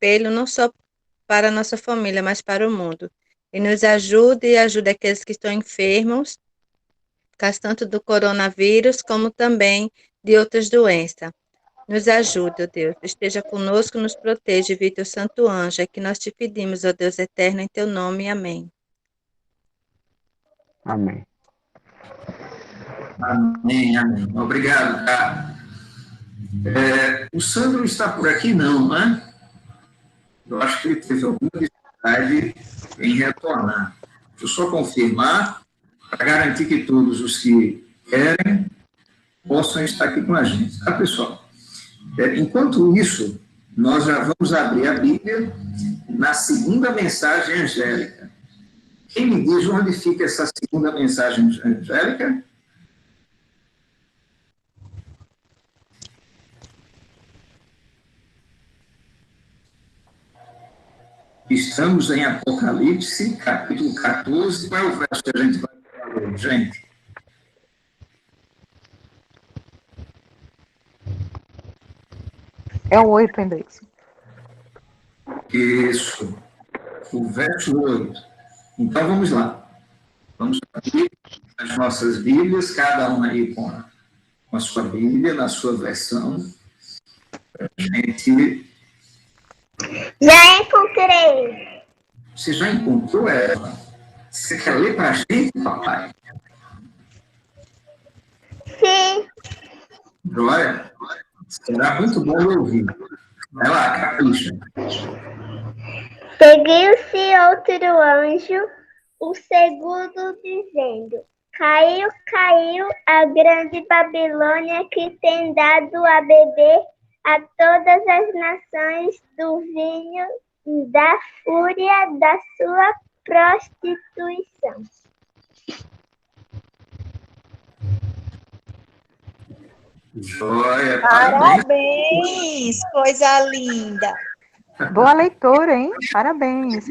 espelho não só para a nossa família, mas para o mundo. E nos ajude e ajude aqueles que estão enfermos, tanto do coronavírus como também de outras doenças. Nos ajude, ó Deus. Esteja conosco, nos proteja, e teu santo anjo. É que nós te pedimos, ó Deus eterno, em teu nome. Amém. Amém. Amém, amém. Obrigado, cara. O Sandro está por aqui, não, né? Eu acho que ele teve alguma dificuldade em retornar. Deixa eu só confirmar, para garantir que todos os que querem possam estar aqui com a gente, tá, pessoal? Enquanto isso, nós já vamos abrir a Bíblia na segunda mensagem angélica. Quem me diz onde fica essa segunda mensagem angélica? Estamos em Apocalipse, capítulo 14. Qual é o verso que a gente vai falar hoje, gente? É o 8, Hendrix. Isso. O verso 8. Então, vamos lá. Vamos abrir as nossas Bíblias, cada um aí com a sua Bíblia, na sua versão. A gente... Já encontrei. Você já encontrou ela? Você quer ler para a gente, papai? Sim. Joia? Será muito bom ouvir. Vai lá, capricha. Seguiu-se outro anjo, o segundo, dizendo: Caiu, caiu a grande Babilônia, que tem dado a beber a todas as nações do vinho da fúria da sua prostituição. Joia, Parabéns, coisa linda. Boa leitura, hein? Parabéns.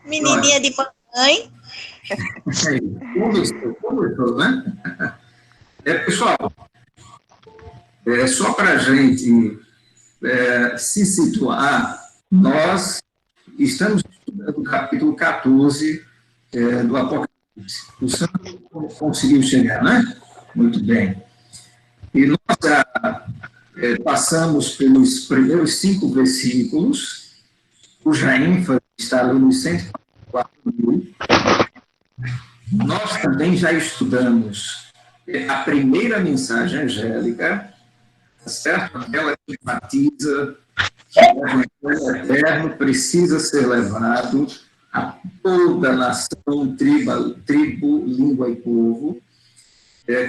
Menininha de mamãe. Começou, né? Pessoal, só para a gente se situar, nós estamos estudando o capítulo 14 do Apocalipse. O Sandro conseguiu chegar, né? Muito bem. E nós já passamos pelos primeiros 5 versículos, cuja ênfase está ali nos 144.000. Nós também já estudamos a primeira mensagem angélica, certo? Aquela que enfatiza que o Evangelho eterno precisa ser levado a toda a nação, tribo, língua e povo,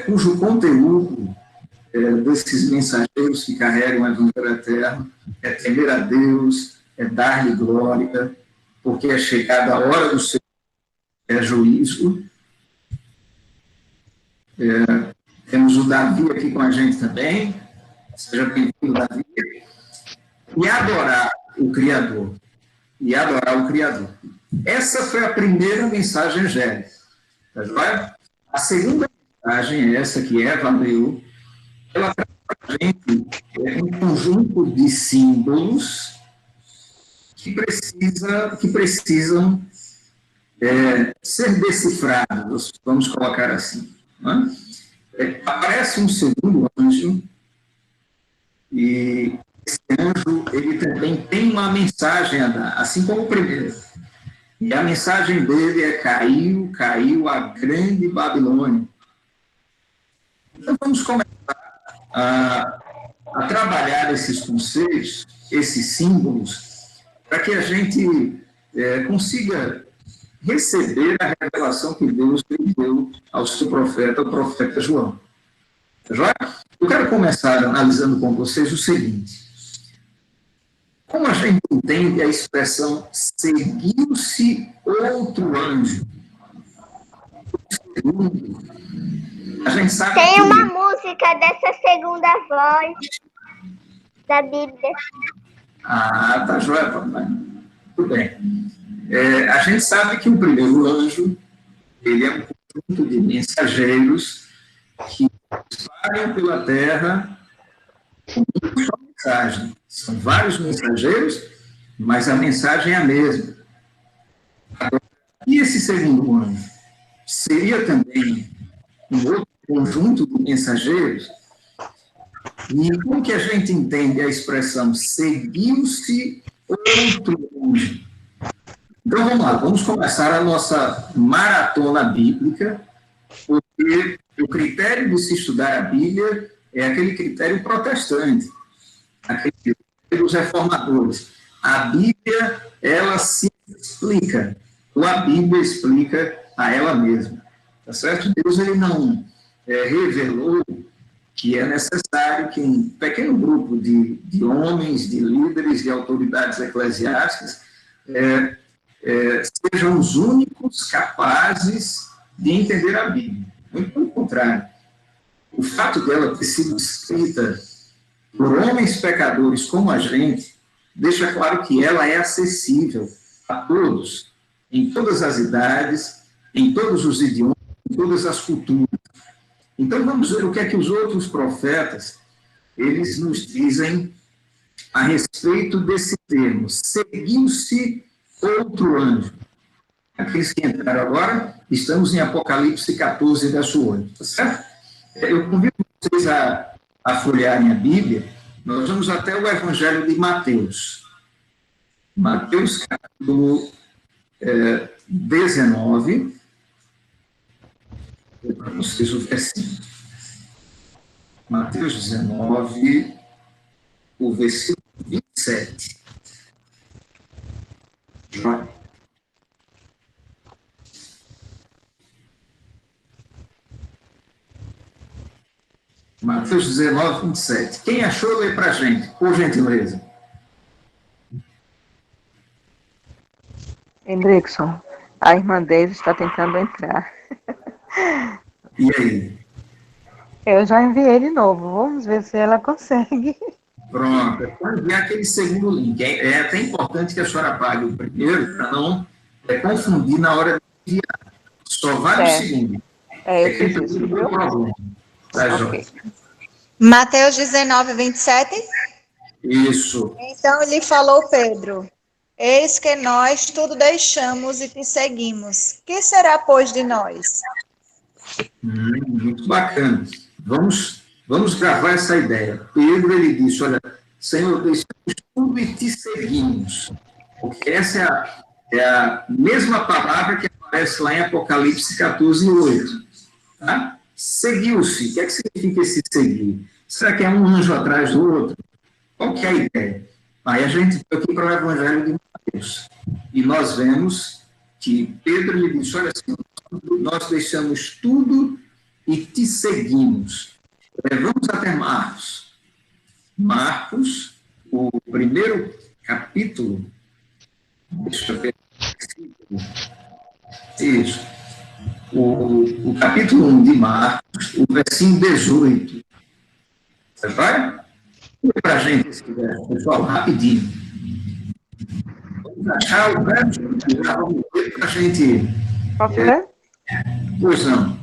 cujo conteúdo desses mensageiros que carregam o Evangelho eterno é temer a Deus, é dar-lhe glória, porque é chegada a hora do seu juízo. Temos o Davi aqui com a gente também. Seja bem-vindo, Davi. E adorar o Criador. E adorar o Criador. Essa foi a primeira mensagem angélica. Tá joia? A segunda mensagem é essa que Eva leu. Ela traz para a gente um conjunto de símbolos que precisam ser decifrados, vamos colocar assim. Né? Aparece um segundo anjo, e esse anjo ele também tem uma mensagem a dar, assim como o primeiro. E a mensagem dele é: caiu, caiu a grande Babilônia. Então vamos começar a trabalhar esses conceitos, esses símbolos, para que a gente consiga receber a revelação que Deus deu ao seu profeta, o profeta João. Eu quero começar analisando com vocês o seguinte: como a gente entende a expressão seguiu-se outro anjo? A gente sabe Tem que... uma música dessa segunda voz da Bíblia. Ah, tá joia, papai. Tudo bem. A gente sabe que o primeiro anjo, ele é um conjunto de mensageiros que espalham pela terra uma só mensagem. São vários mensageiros, mas a mensagem é a mesma. Agora, e esse segundo anjo? Seria também um outro conjunto de mensageiros? E como que a gente entende a expressão seguiu-se outro anjo? Então, vamos lá, vamos começar a nossa maratona bíblica, porque o critério de se estudar a Bíblia é aquele critério protestante, aquele critério dos reformadores. A Bíblia, ela se explica, ou a Bíblia explica a ela mesma. Tá certo? Deus, ele não revelou que é necessário que um pequeno grupo de homens, de líderes, de autoridades eclesiásticas sejam os únicos capazes de entender a Bíblia. Muito pelo contrário. O fato dela ter sido escrita por homens pecadores como a gente, deixa claro que ela é acessível a todos, em todas as idades, em todos os idiomas, em todas as culturas. Então, vamos ver o que é que os outros profetas, eles nos dizem a respeito desse termo, seguiu-se outro anjo. Aqueles que entraram agora, estamos em Apocalipse 14, verso 8, tá certo? Eu convido vocês a folhearem a Bíblia. Nós vamos até o Evangelho de Mateus. Mateus, capítulo 19. Vou para vocês o versículo. Mateus 19, o versículo 27. Joia. Mateus 19, 27. Quem achou, lê para a gente, por gentileza. Hendrickson, a irmã Deise está tentando entrar. E aí? Eu já enviei de novo. Vamos ver se ela consegue. Pronto. Pode enviar aquele segundo link. É até importante que a senhora apague o primeiro para não confundir na hora de enviar. Só vale o segundo. Eu fiz isso, viu? Tá, Ok. Mateus 19, 27. Isso. Então lhe falou Pedro: eis que nós tudo deixamos e te seguimos. Que será, pois, de nós? Muito bacana. Vamos gravar essa ideia. Pedro, ele disse, olha, Senhor, deixamos tudo e te seguimos. Porque essa é a mesma palavra que aparece lá em Apocalipse 14, 8. Tá? Seguiu-se. O que é que significa esse seguir? Será que é um anjo atrás do outro? Qual que é a ideia? Aí a gente foi aqui para o Evangelho de Mateus. E nós vemos que Pedro lhe disse, olha, Senhor, nós deixamos tudo e te seguimos. Vamos até Marcos. Marcos, o primeiro capítulo. Deixa eu ver. Isso. O capítulo 1 de Marcos, o versículo 18. Você vai? Lê para a gente esse verso, pessoal, rapidinho. Vamos achar o verso e já vamos ler para a gente. Posso ler? Pois não.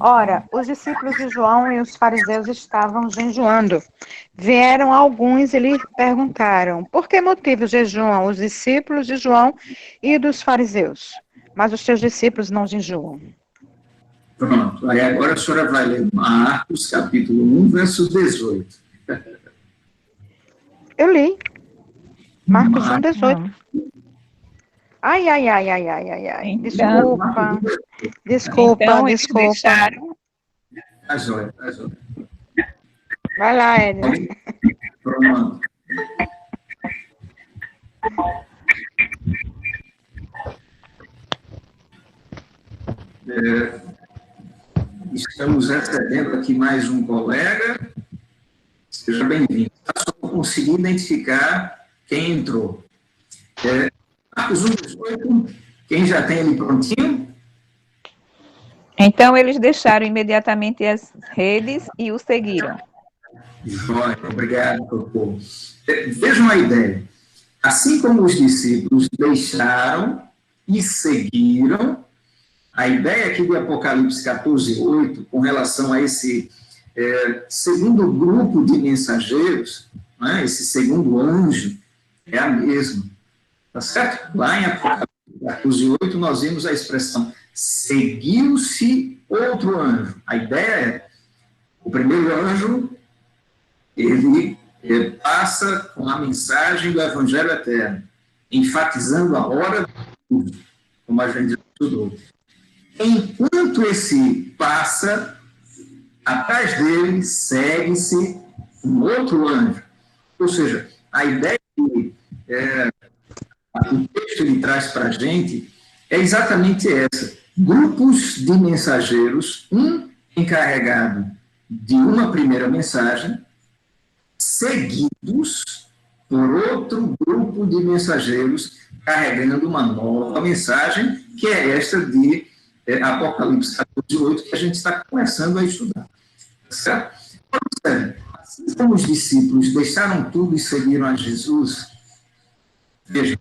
Ora, os discípulos de João e os fariseus estavam jejuando. Vieram alguns e lhe perguntaram: por que motivo jejuam os discípulos de João e dos fariseus? Mas os teus discípulos não jejuam. Pronto. Aí agora a senhora vai ler Marcos, capítulo 1, verso 18. Eu li. Marcos 1, 18. Ai. Desculpa. Então, eles deixaram. Tá joia. Vai lá, Edna. Pronto. Estamos recebendo aqui mais um colega. Seja bem-vindo. Só consegui identificar quem entrou. Marcos 1, 18. Quem já tem ele prontinho? Então, eles deixaram imediatamente as redes e o seguiram. Jóia, obrigado, doutor. Vejam a ideia. Assim como os discípulos deixaram e seguiram, a ideia aqui de Apocalipse 14, 8, com relação a esse segundo grupo de mensageiros, né, esse segundo anjo, é a mesma. Tá certo? Lá em Apocalipse 14:8, nós vimos a expressão seguiu-se outro anjo. A ideia é, o primeiro anjo, ele passa com a mensagem do Evangelho Eterno, enfatizando a hora do culto, como a gente já estudou. Enquanto esse passa, atrás dele segue-se um outro anjo. Ou seja, a ideia que o texto ele traz para a gente é exatamente essa. Grupos de mensageiros, um encarregado de uma primeira mensagem, seguidos por outro grupo de mensageiros carregando uma nova mensagem, que é esta de Apocalipse 14:8, que a gente está começando a estudar. Certo? Assim como os discípulos deixaram tudo e seguiram a Jesus, veja,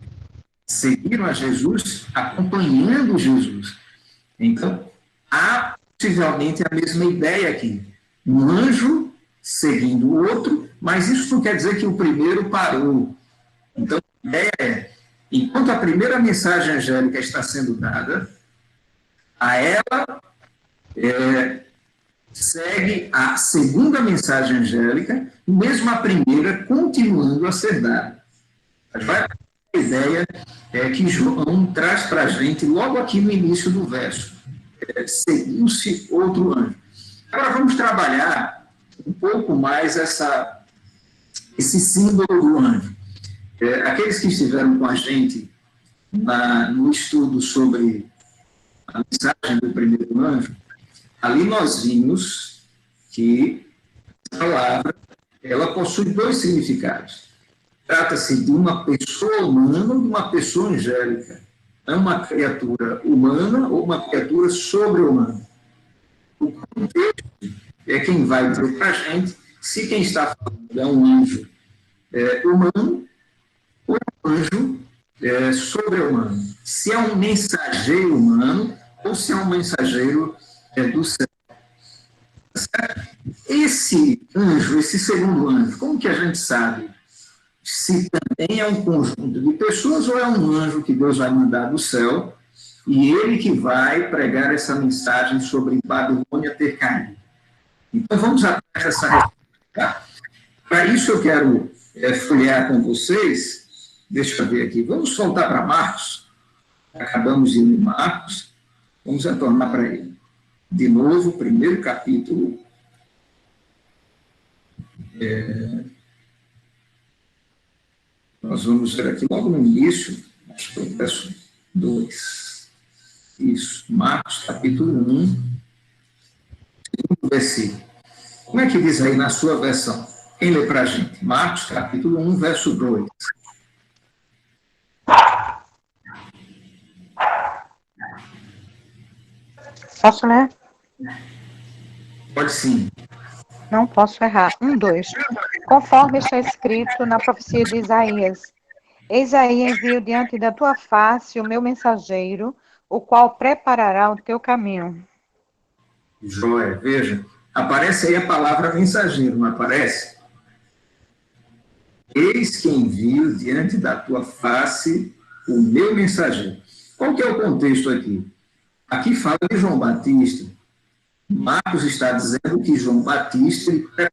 seguiram a Jesus acompanhando Jesus. Então, há possivelmente a mesma ideia aqui. Um anjo seguindo o outro, mas isso não quer dizer que o primeiro parou. Então, a ideia é, enquanto a primeira mensagem angélica está sendo dada, a ela segue a segunda mensagem angélica, e mesmo a primeira continuando a ser dada. A ideia que João traz para a gente logo aqui no início do verso. Seguiu-se outro anjo. Agora vamos trabalhar um pouco mais esse símbolo do anjo. Aqueles que estiveram com a gente no estudo sobre a mensagem do primeiro anjo, ali nós vimos que a palavra ela possui dois significados. Trata-se de uma pessoa humana ou de uma pessoa angélica. É uma criatura humana ou uma criatura sobre-humana. O contexto é quem vai dizer para a gente se quem está falando é um anjo humano ou um anjo sobre-humano. Se é um mensageiro humano ou se é um mensageiro do céu. Esse anjo, esse segundo anjo, como que a gente sabe se também é um conjunto de pessoas ou é um anjo que Deus vai mandar do céu e ele que vai pregar essa mensagem sobre Babilônia ter caído? Então, vamos atrás dessa resposta. Para isso, eu quero folhear com vocês. Deixa eu ver aqui. Vamos voltar para Marcos. Acabamos de ler Marcos. Vamos retornar para ele. De novo, primeiro capítulo. Nós vamos ver aqui logo no início, acho que é o verso 2. Isso, Marcos, capítulo 1, segundo versículo. Como é que diz aí na sua versão? Quem lê para a gente? Marcos, capítulo 1, verso 2. Posso ler? Pode sim. Não posso errar. 1:2. Conforme está escrito na profecia de Isaías: Eis aí envio diante da tua face o meu mensageiro, o qual preparará o teu caminho. Joia, veja, aparece aí a palavra mensageiro, não aparece? Eis que envio diante da tua face o meu mensageiro. Qual que é o contexto aqui? Aqui fala de João Batista. Marcos está dizendo que João Batista ele preparou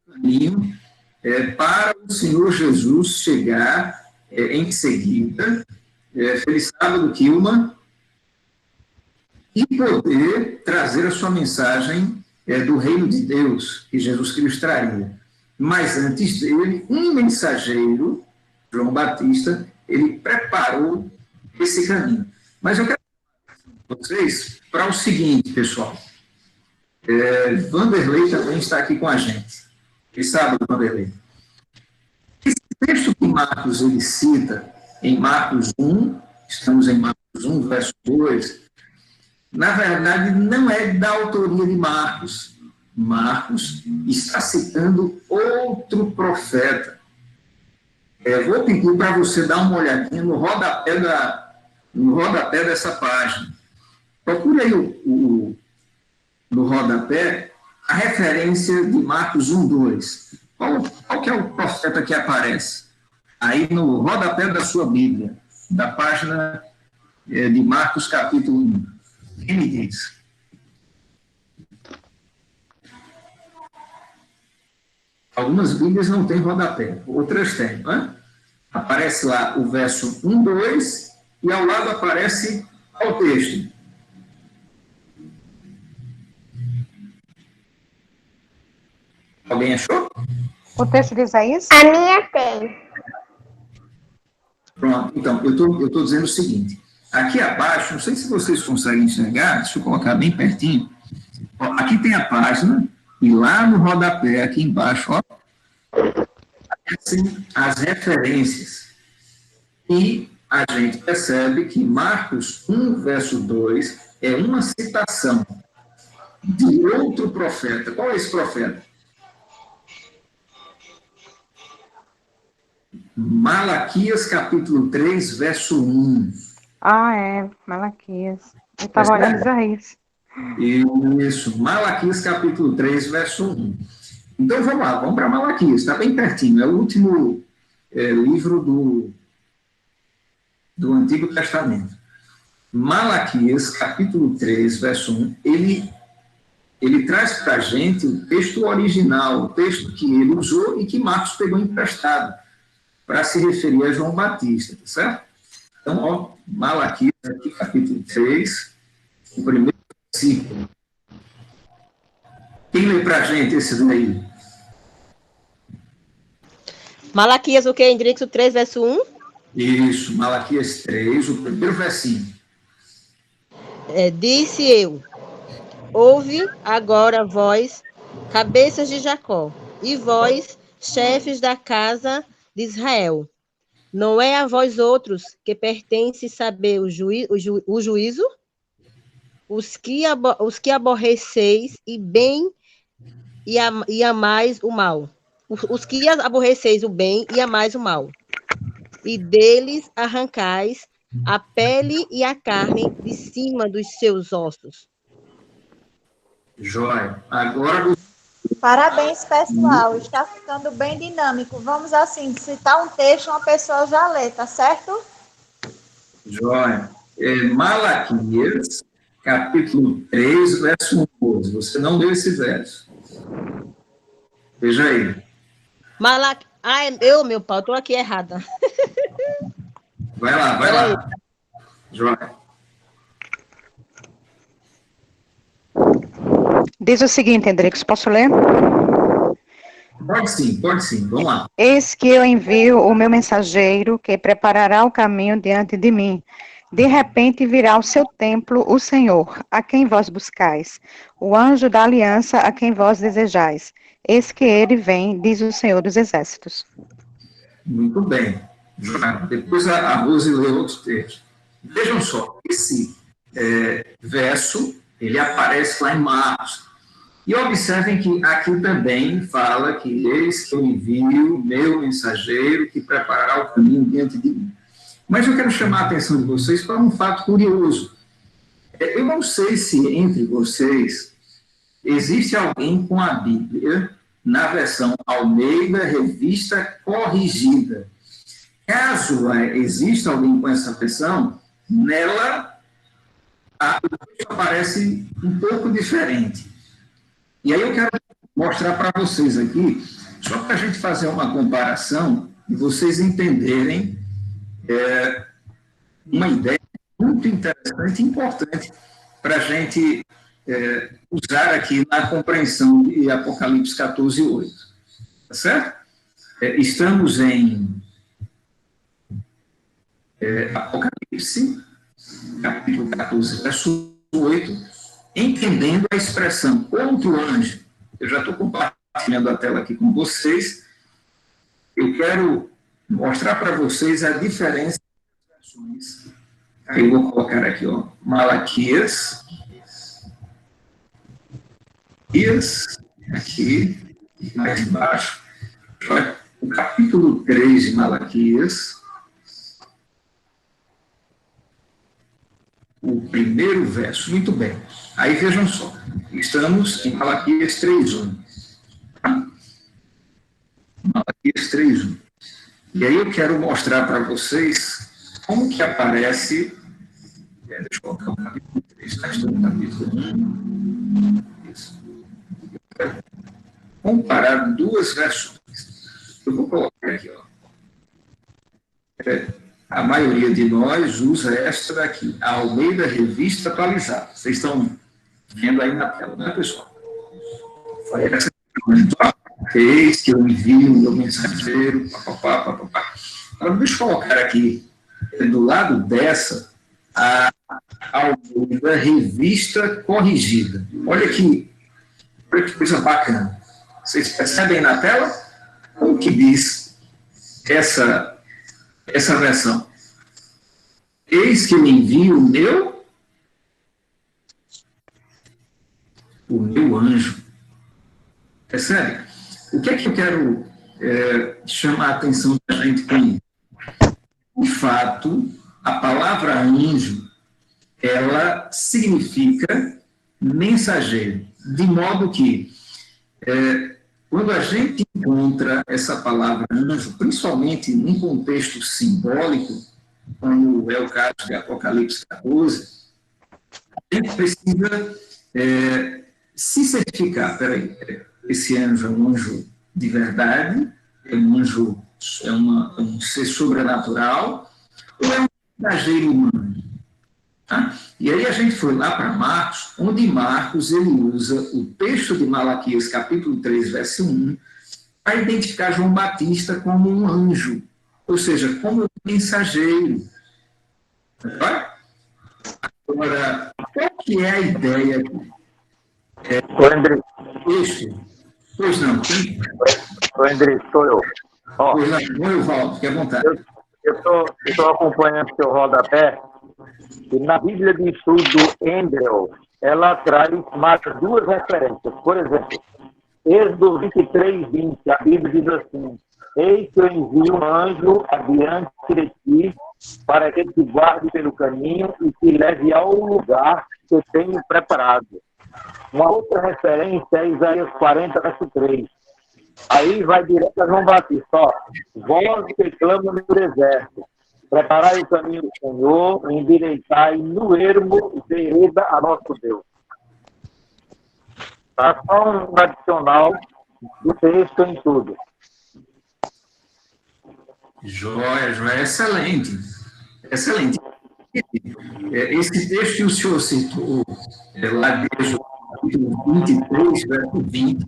o caminho para o Senhor Jesus chegar em seguida, feliz sábado, Kilma, e poder trazer a sua mensagem do reino de Deus que Jesus Cristo traria. Mas antes dele, um mensageiro, João Batista, ele preparou esse caminho. Mas eu quero falar com vocês para o seguinte, pessoal. Vanderlei também está aqui com a gente. Feliz sábado, Vanderlei. Esse texto que Marcos ele cita em Marcos 1, estamos em Marcos 1, verso 2, na verdade não é da autoria de Marcos. Marcos está citando outro profeta. Vou pedir para você dar uma olhadinha no rodapé dessa página. Procure aí no rodapé a referência de Marcos 1:2. Qual que é o profeta que aparece? Aí no rodapé da sua Bíblia, da página de Marcos, capítulo 1. Quem me diz? Algumas Bíblias não têm rodapé, outras têm, não é? Aparece lá o verso 1, 2, e ao lado aparece o texto. Alguém achou? O texto de Isaías? A minha tem. Pronto, então, eu estou dizendo o seguinte. Aqui abaixo, não sei se vocês conseguem enxergar, deixa eu colocar bem pertinho. Ó, aqui tem a página, e lá no rodapé, aqui embaixo, ó, aparecem as referências. E a gente percebe que Marcos 1, verso 2, é uma citação de outro profeta. Qual é esse profeta? Malaquias, capítulo 3, verso 1. Ah, é, Malaquias. Eu estava olhando Isaías. Isso, Malaquias, capítulo 3, verso 1. Então, vamos lá, vamos para Malaquias, está bem pertinho, é o último livro do Antigo Testamento. Malaquias, capítulo 3, verso 1, ele traz para a gente o texto original, o texto que ele usou e que Marcos pegou emprestado para se referir a João Batista, tá certo? Então, ó, Malaquias, aqui, capítulo 3, o primeiro versículo. Quem lê para a gente esse daí? Malaquias, o que, Hendrix? O 3, verso 1? Isso, Malaquias 3, o primeiro versículo. Disse eu, ouve agora vós, cabeças de Jacó, e vós, chefes da casa de Israel. Não é a vós outros que pertence saber o juízo? Os que aborreceis e amais o mal. Os que aborreceis o bem e amais o mal. E deles arrancais a pele e a carne de cima dos seus ossos. Jóia. Agora... Parabéns, pessoal. Está ficando bem dinâmico. Vamos, assim, citar um texto, uma pessoa já lê, tá certo? Jóia. Malaquias, capítulo 3, verso 11. Você não leu esse verso. Veja aí. Meu pau, estou aqui errada. Vai lá. Jóia. Diz o seguinte, Hendrix, posso ler? Pode sim, vamos lá. Eis que eu envio o meu mensageiro, que preparará o caminho diante de mim. De repente virá ao seu templo o Senhor, a quem vós buscais, o anjo da aliança, a quem vós desejais. Eis que ele vem, diz o Senhor dos Exércitos. Muito bem. Depois a Rose leu outro texto. Vejam só, esse verso, ele aparece lá em Marcos. E observem que aqui também fala que eis que eu envio meu mensageiro que preparará o caminho diante de mim. Mas eu quero chamar a atenção de vocês para um fato curioso. Eu não sei se entre vocês existe alguém com a Bíblia na versão Almeida, revista corrigida. Caso exista alguém com essa versão, nela o texto aparece um pouco diferente. E aí eu quero mostrar para vocês aqui, só para a gente fazer uma comparação e vocês entenderem uma ideia muito interessante e importante para a gente usar aqui na compreensão de Apocalipse 14, 8. Tá certo? Estamos em Apocalipse, capítulo 14, verso 8, entendendo a expressão outro anjo. Eu já estou compartilhando a tela aqui com vocês. Eu quero mostrar para vocês a diferença das versões. Aí eu vou colocar aqui, ó, Malaquias. Aqui, mais embaixo. O capítulo 3 de Malaquias. O primeiro verso. Muito bem. Aí vejam só. Estamos em Malaquias 3:1. Malaquias 3:1. E aí eu quero mostrar para vocês como que aparece. Deixa eu colocar o capítulo 3, está no capítulo 1. Isso. Eu quero comparar duas versões. Eu vou colocar aqui, ó. A maioria de nós usa esta daqui, a Almeida Revista Atualizada. Vocês estão vendo aí na tela, né, pessoal? Foi essa vez que eu envio o meu mensageiro, papapá. Agora, deixa eu colocar aqui, do lado dessa, a Almeida Revista Corrigida. Olha que coisa bacana. Vocês percebem na tela? Como que diz essa versão? Eis que eu envio o meu anjo. Percebe? O que é que eu quero chamar a atenção da gente com isso? De fato, a palavra anjo, ela significa mensageiro, de modo que quando a gente encontra essa palavra anjo, principalmente num contexto simbólico, como é o caso de Apocalipse 14, a gente precisa se certificar. Peraí, esse anjo é um anjo de verdade? É um anjo, um ser sobrenatural? Ou é um mensageiro humano? Tá? E aí a gente foi lá para Marcos, onde Marcos ele usa o texto de Malaquias, capítulo 3, verso 1, para identificar João Batista como um anjo, ou seja, como um mensageiro. Agora, qual que é a ideia aqui? André. Isso. Pois não. André, sou eu. Ó, pois não, eu volto, fique à vontade. Eu estou acompanhando o seu rodapé, e na Bíblia de Estudo Andrew, ela traz mais duas referências. Por exemplo, Êxodo 23:20, a Bíblia diz assim: eis que eu envio um anjo adiante de ti, para que te guarde pelo caminho e te leve ao lugar que eu tenho preparado. Uma outra referência é Isaías 40, verso 3. Aí vai direto a João Batista, ó. Voz que clama no deserto, preparai o caminho do Senhor, endireitai no ermo vereda a nosso Deus. Tá? Só um adicional do texto em tudo. Joia, excelente. Excelente. Esse texto que o senhor citou, lá desde o capítulo 23, verso 20,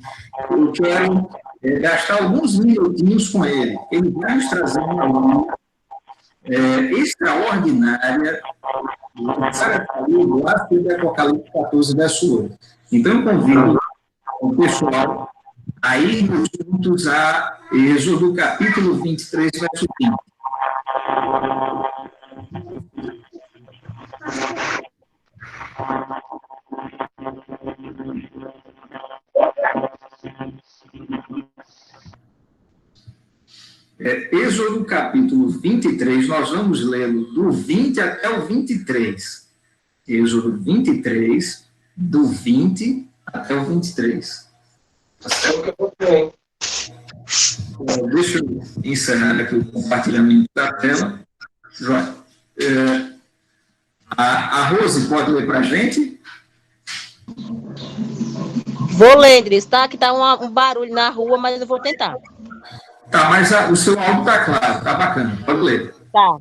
eu quero gastar alguns minutinhos com ele. Ele vai nos trazer uma luz extraordinária do ácido de Apocalipse 14, verso 8. Então, eu convido o pessoal a ir juntos a Êxodo, capítulo 23, verso 20. Êxodo capítulo 23, nós vamos lê-lo do 20 até o 23. Êxodo 23, do 20 até o 23. Deixa eu encerrar aqui o compartilhamento da tela. Joia. A Rose pode ler para a gente? Vou ler, Idris, tá? Que tá um barulho na rua, mas eu vou tentar. Tá, mas o seu áudio está claro, tá bacana, pode ler. Tá.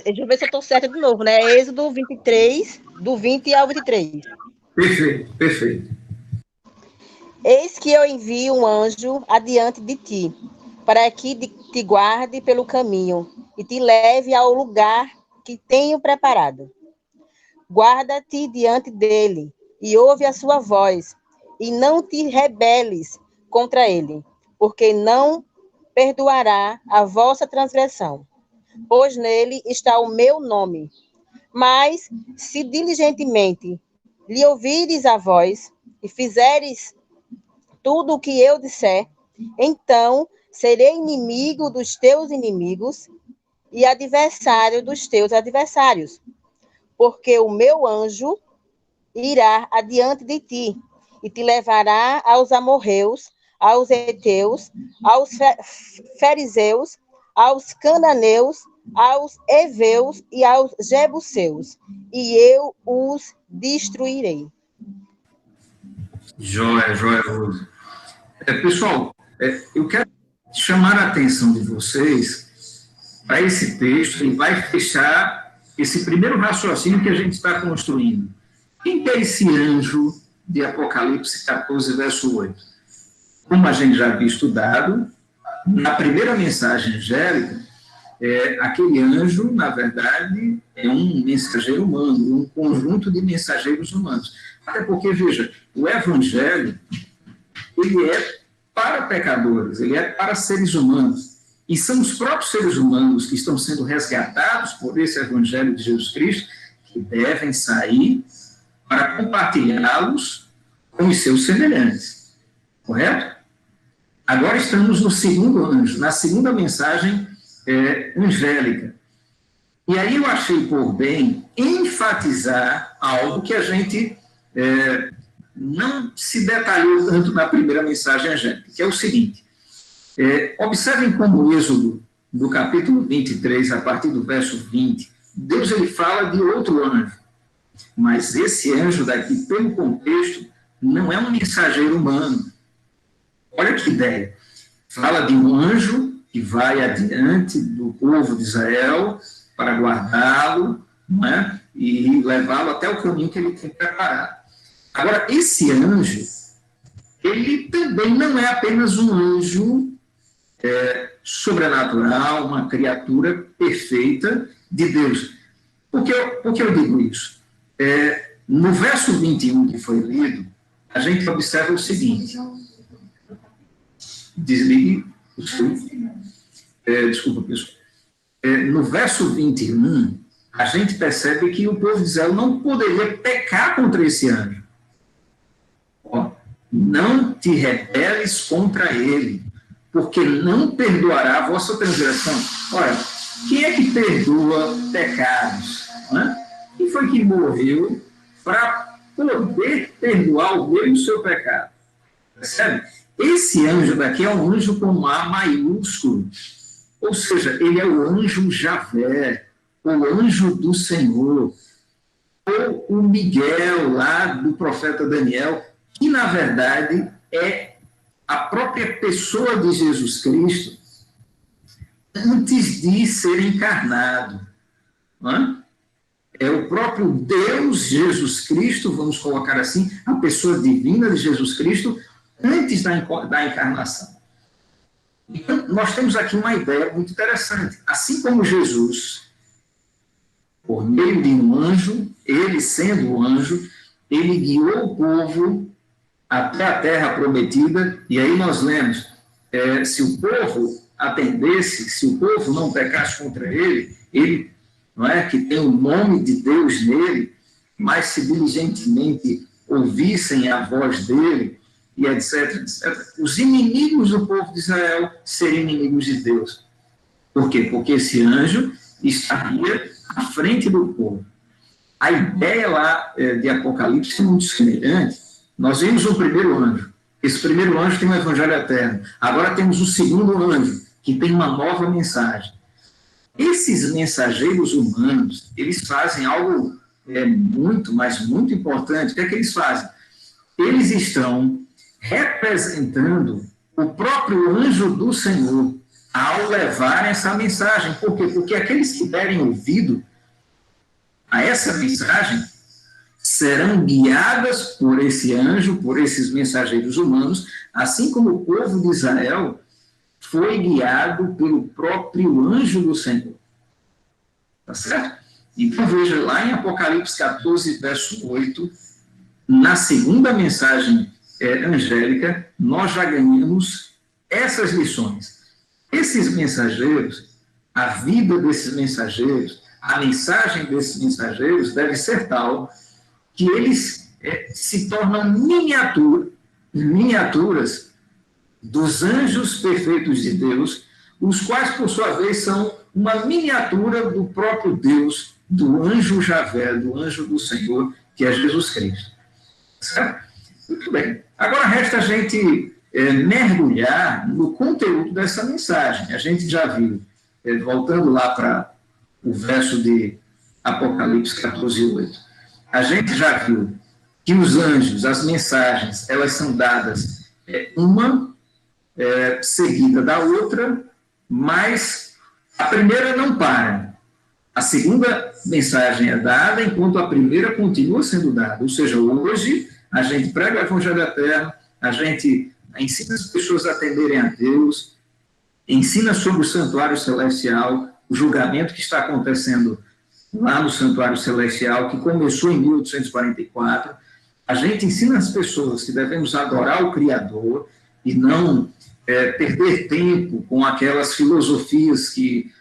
Deixa eu ver se eu estou certa de novo, né? Êxodo 23, do 20 ao 23. Perfeito, perfeito. Eis que eu envio um anjo adiante de ti, para que te guarde pelo caminho e te leve ao lugar que tenho preparado. Guarda-te diante dele e ouve a sua voz, e não te rebeles contra ele, porque não perdoará a vossa transgressão, pois nele está o meu nome. Mas, se diligentemente lhe ouvires a voz e fizeres tudo o que eu disser, então serei inimigo dos teus inimigos e adversário dos teus adversários, porque o meu anjo irá adiante de ti e te levará aos amorreus, aos heteus, aos fariseus, aos cananeus, aos heveus e aos jebuseus, e eu os destruirei. Joia, Rose. Pessoal, eu quero chamar a atenção de vocês para esse texto e vai fechar esse primeiro raciocínio que a gente está construindo. Quem é esse anjo de Apocalipse 14, verso 8? Como a gente já havia estudado, na primeira mensagem angélica, aquele anjo, na verdade, é um mensageiro humano, um conjunto de mensageiros humanos. Até porque, veja, o evangelho, ele é para pecadores, ele é para seres humanos. E são os próprios seres humanos que estão sendo resgatados por esse evangelho de Jesus Cristo que devem sair para compartilhá-los com os seus semelhantes. Correto? Agora estamos no segundo anjo, na segunda mensagem angélica. E aí eu achei por bem enfatizar algo que a gente não se detalhou tanto na primeira mensagem angélica, que é o seguinte. Observem como o Êxodo, do capítulo 23, a partir do verso 20, Deus ele fala de outro anjo. Mas esse anjo daqui, pelo contexto, não é um mensageiro humano. Olha que ideia. Fala de um anjo que vai adiante do povo de Israel para guardá-lo, não é? E levá-lo até o caminho que ele tem preparado. Agora, esse anjo, ele também não é apenas um anjo sobrenatural, uma criatura perfeita de Deus. Por que eu digo isso? No verso 21 que foi lido, a gente observa o seguinte. Desligue o som. Desculpa, pessoal. No verso 21, a gente percebe que o povo de Israel não poderia pecar contra esse anjo. Não te rebeles contra ele, porque não perdoará a vossa transgressão. Ora, quem é que perdoa pecados? Quem foi que morreu para poder perdoar o meu e o seu pecado? Percebe? Esse anjo daqui é um anjo com um A maiúsculo, ou seja, ele é o anjo Javé, o anjo do Senhor, ou o Miguel lá do profeta Daniel, que na verdade é a própria pessoa de Jesus Cristo antes de ser encarnado. É o próprio Deus Jesus Cristo, vamos colocar assim, a pessoa divina de Jesus Cristo, antes da encarnação. Então, nós temos aqui uma ideia muito interessante. Assim como Jesus, por meio de um anjo, ele sendo um anjo, ele guiou o povo até a terra prometida, e aí nós lemos, se o povo atendesse, se o povo não pecasse contra ele, ele, não é, que tem o nome de Deus nele, mas se diligentemente ouvissem a voz dele, e etc, etc. Os inimigos do povo de Israel seriam inimigos de Deus. Por quê? Porque esse anjo estaria à frente do povo. A ideia lá de Apocalipse é muito semelhante. Nós vimos o primeiro anjo. Esse primeiro anjo tem um evangelho eterno. Agora temos o segundo anjo, que tem uma nova mensagem. Esses mensageiros humanos, eles fazem algo muito, mas muito importante. O que é que eles fazem? Eles estão representando o próprio anjo do Senhor ao levar essa mensagem. Por quê? Porque aqueles que derem ouvido a essa mensagem serão guiadas por esse anjo, por esses mensageiros humanos, assim como o povo de Israel foi guiado pelo próprio anjo do Senhor. Tá certo? Então, veja lá em Apocalipse 14, verso 8, na segunda mensagem angélica, nós já ganhamos essas lições. Esses mensageiros, a vida desses mensageiros, a mensagem desses mensageiros deve ser tal que eles se tornam miniaturas dos anjos perfeitos de Deus, os quais, por sua vez, são uma miniatura do próprio Deus, do anjo Javé, do anjo do Senhor, que é Jesus Cristo. Certo? Muito bem. Agora resta a gente mergulhar no conteúdo dessa mensagem. A gente já viu, voltando lá para o verso de Apocalipse 14:8, a gente já viu que os anjos, as mensagens, elas são dadas uma seguida da outra, mas a primeira não para. A segunda mensagem é dada enquanto a primeira continua sendo dada. Ou seja, hoje a gente prega o Evangelho eterno, a gente ensina as pessoas a atenderem a Deus, ensina sobre o santuário celestial, o julgamento que está acontecendo lá no santuário celestial, que começou em 1844. A gente ensina as pessoas que devemos adorar o Criador e não perder tempo com aquelas filosofias que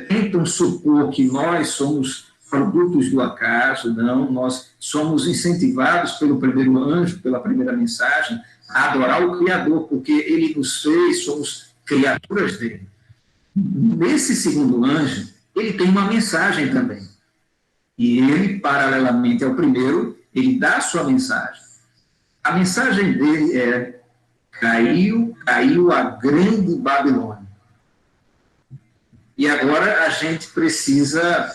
tentam supor que nós somos produtos do acaso. Não, nós somos incentivados pelo primeiro anjo, pela primeira mensagem, a adorar o Criador, porque ele nos fez, somos criaturas dele. Nesse segundo anjo, ele tem uma mensagem também. E ele, paralelamente ao primeiro, ele dá a sua mensagem. A mensagem dele é: caiu a grande Babilônia. E agora a gente precisa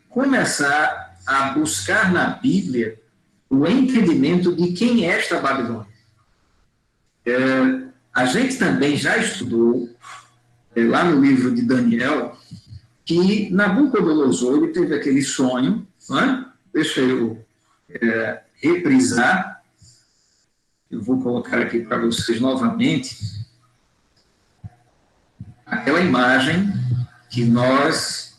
começar a buscar na Bíblia o entendimento de quem é esta Babilônia. A gente também já estudou, lá no livro de Daniel, que Nabucodonosor ele teve aquele sonho, não é? Deixa eu reprisar, eu vou colocar aqui para vocês novamente, aquela imagem que nós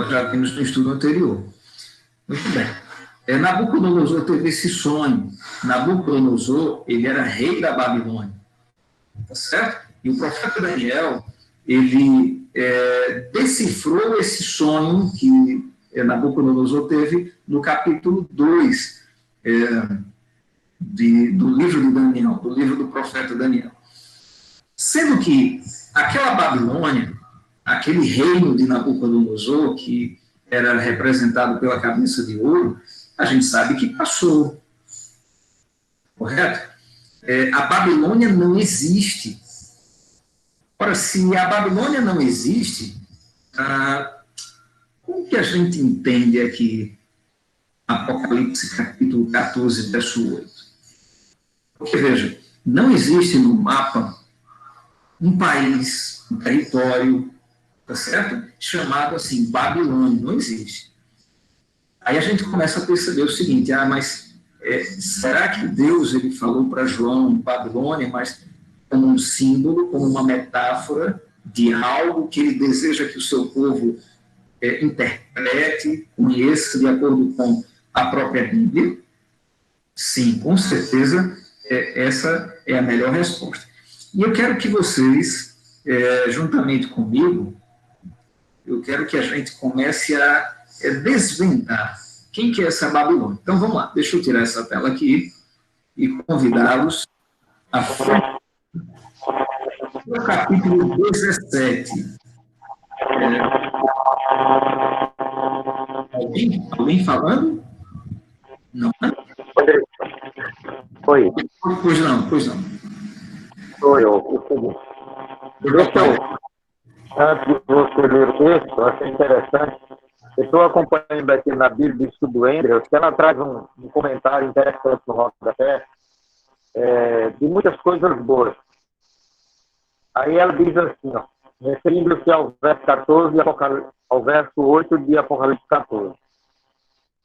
já vimos no estudo anterior. Muito bem. Nabucodonosor teve esse sonho. Nabucodonosor, ele era rei da Babilônia. Tá certo? E o profeta Daniel, ele decifrou esse sonho que Nabucodonosor teve no capítulo 2 do livro de Daniel, do livro do profeta Daniel. Sendo que aquela Babilônia, aquele reino de Nabucodonosor, que era representado pela cabeça de ouro, a gente sabe que passou. Correto? A Babilônia não existe. Ora, se a Babilônia não existe, como que a gente entende aqui Apocalipse capítulo 14, verso 8? Porque, veja, não existe no mapa um país, um território, tá certo? Chamado assim, Babilônia, não existe. Aí a gente começa a perceber o seguinte: mas será que Deus ele falou para João Babilônia, mas como um símbolo, como uma metáfora de algo que ele deseja que o seu povo interprete, conheça de acordo com a própria Bíblia? Sim, com certeza, essa é a melhor resposta. E eu quero que vocês, juntamente comigo, eu quero que a gente comece a desvendar quem que é essa Babilônia. Então, vamos lá, deixa eu tirar essa tela aqui e convidá-los a no capítulo 17. Alguém falando? Não, né? Oi. Pois não. Oi, o seguinte. Antes de você ler o texto, eu achei interessante. Eu estou acompanhando aqui na Bíblia do Estudo Andrews, que ela traz um comentário interessante no rodapé, de muitas coisas boas. Aí ela diz assim, referindo-se ao verso 14 e ao verso 8 de Apocalipse 14.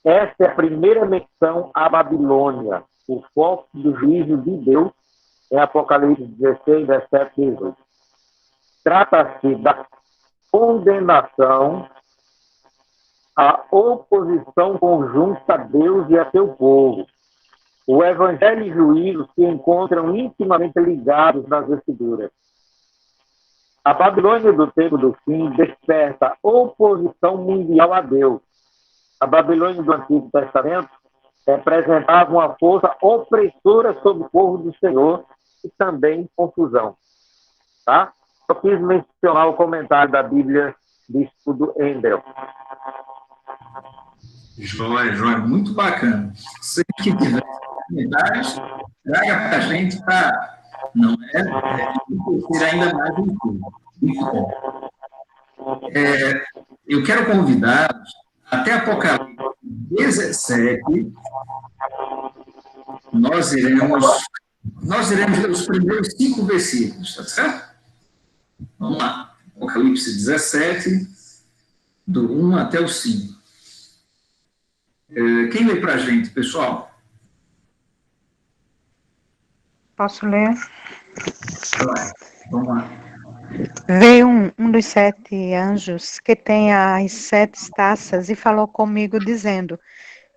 Esta é a primeira menção à Babilônia, o foco do juízo de Deus, em Apocalipse 16, 17 e 18. Trata-se da condenação, a oposição conjunta a Deus e a seu povo. O evangelho e o juízo se encontram intimamente ligados nas Escrituras. A Babilônia do tempo do fim desperta oposição mundial a Deus. A Babilônia do Antigo Testamento representava uma força opressora sobre o povo do Senhor e também confusão. Tá? Eu quis mencionar o comentário da Bíblia de Estudo Andrews. Joia, joia, muito bacana. Se que tiver comentários, traga para a gente para não ter ainda mais um pouco. Muito bom. Eu quero convidá-los até Apocalipse 17. Nós iremos ler os primeiros 5 versículos, tá certo? Vamos lá. Apocalipse 17, do 1 até o 5. Quem lê para a gente, pessoal? Posso ler? Vamos lá. Veio um dos 7 anjos que tem as 7 taças e falou comigo, dizendo: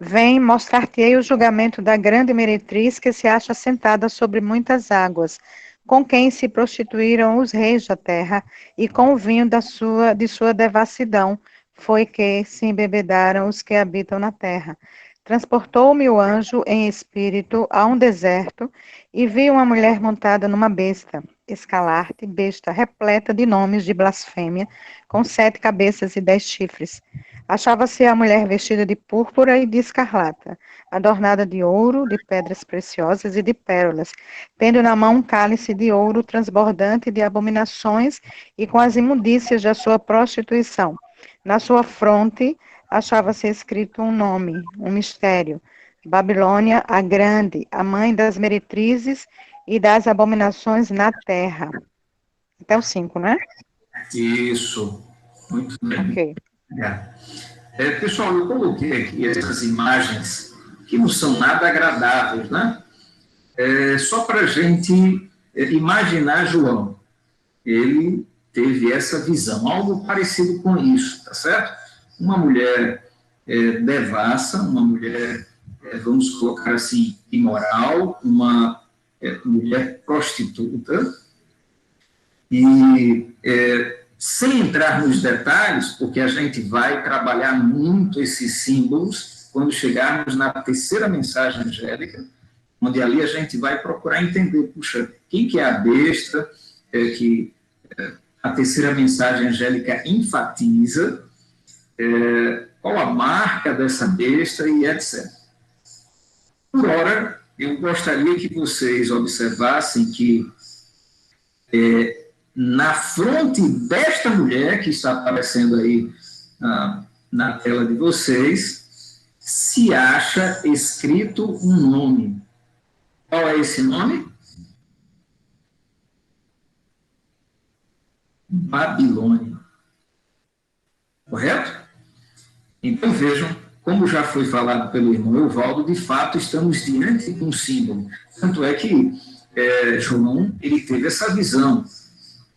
Vem, mostrar-te-ei o julgamento da grande meretriz que se acha sentada sobre muitas águas, com quem se prostituíram os reis da terra, e com o vinho de sua devassidão foi que se embebedaram os que habitam na terra. Transportou-me o anjo em espírito a um deserto, e vi uma mulher montada numa besta, escalarte, besta repleta de nomes de blasfêmia, com 7 cabeças e 10 chifres. Achava-se a mulher vestida de púrpura e de escarlata, adornada de ouro, de pedras preciosas e de pérolas, tendo na mão um cálice de ouro transbordante de abominações e com as imundícias da sua prostituição. Na sua fronte achava-se escrito um nome, um mistério: Babilônia a Grande, a mãe das meretrizes e das abominações na terra. Até o 5, né? Isso. Muito bem. Ok. Pessoal, eu coloquei aqui essas imagens que não são nada agradáveis, né? Só para a gente imaginar João. Ele teve essa visão, algo parecido com isso, tá certo? Uma mulher devassa, uma mulher, vamos colocar assim, imoral, uma mulher prostituta, e sem entrar nos detalhes, porque a gente vai trabalhar muito esses símbolos quando chegarmos na terceira mensagem angélica, onde ali a gente vai procurar entender, puxa, quem que é a besta que a terceira mensagem angélica enfatiza, qual a marca dessa besta e etc. Por ora, eu gostaria que vocês observassem que na fronte desta mulher, que está aparecendo aí na tela de vocês, se acha escrito um nome. Qual é esse nome? Babilônia. Correto? Então vejam, como já foi falado pelo irmão Evaldo, de fato estamos diante de um símbolo. Tanto é que João ele teve essa visão.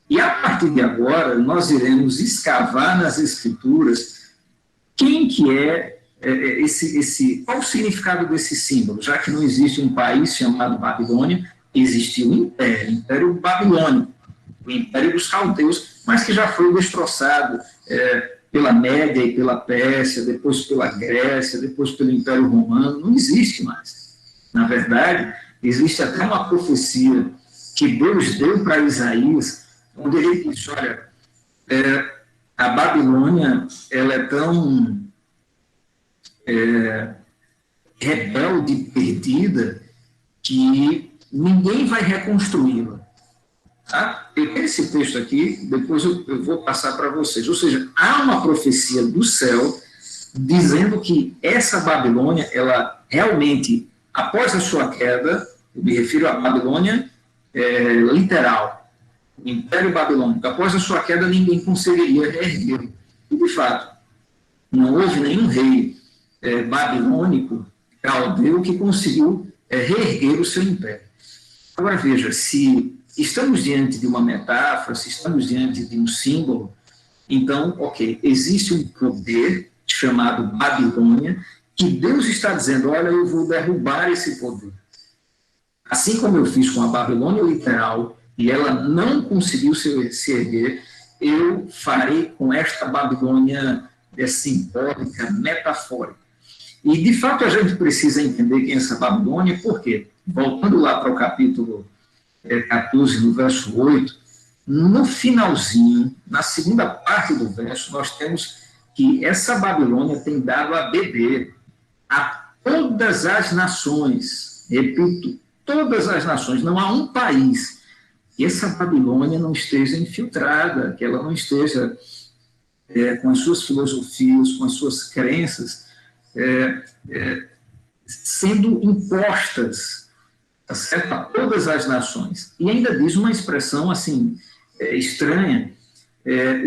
E a partir de agora, nós iremos escavar nas Escrituras quem que qual o significado desse símbolo, já que não existe um país chamado Babilônia, existiu um império, o Império Babilônico, o Império dos Caldeus, mas que já foi destroçado pela Média e pela Pérsia, depois pela Grécia, depois pelo Império Romano, não existe mais. Na verdade, existe até uma profecia que Deus deu para Isaías, onde ele diz, olha, a Babilônia, ela é tão rebelde, perdida, que ninguém vai reconstruí-la. Tá? Esse texto aqui, depois eu vou passar para vocês. Ou seja, há uma profecia do céu dizendo que essa Babilônia, ela realmente, após a sua queda, eu me refiro à Babilônia literal, o Império Babilônico, após a sua queda, ninguém conseguiria reerguer. E, de fato, não houve nenhum rei babilônico, caldeu, que conseguiu reerguer o seu império. Agora, veja, se estamos diante de uma metáfora, se estamos diante de um símbolo, então, ok, existe um poder chamado Babilônia, que Deus está dizendo, olha, eu vou derrubar esse poder. Assim como eu fiz com a Babilônia literal, e ela não conseguiu se erguer, eu farei com esta Babilônia simbólica, metafórica. E, de fato, a gente precisa entender quem é essa Babilônia, por quê? Voltando lá para o capítulo 14, no verso 8, no finalzinho, na segunda parte do verso, nós temos que essa Babilônia tem dado a beber. a todas as nações, repito, todas as nações, não há um país que essa Babilônia não esteja infiltrada, que ela não esteja com as suas filosofias, com as suas crenças, sendo impostas, tá certo? A todas as nações. E ainda diz uma expressão assim estranha.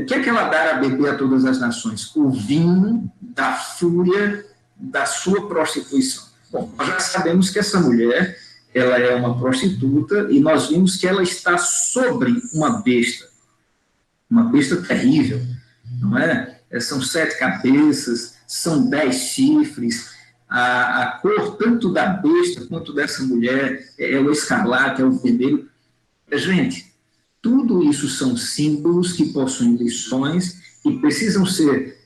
O que é que ela dá a beber a todas as nações? O vinho da fúria da sua prostituição. Bom, nós já sabemos que essa mulher, ela é uma prostituta, e nós vimos que ela está sobre uma besta terrível, não é? São 7 cabeças, são 10 chifres, a cor tanto da besta quanto dessa mulher é o escarlate, é o vermelho. Gente, tudo isso são símbolos que possuem lições e precisam ser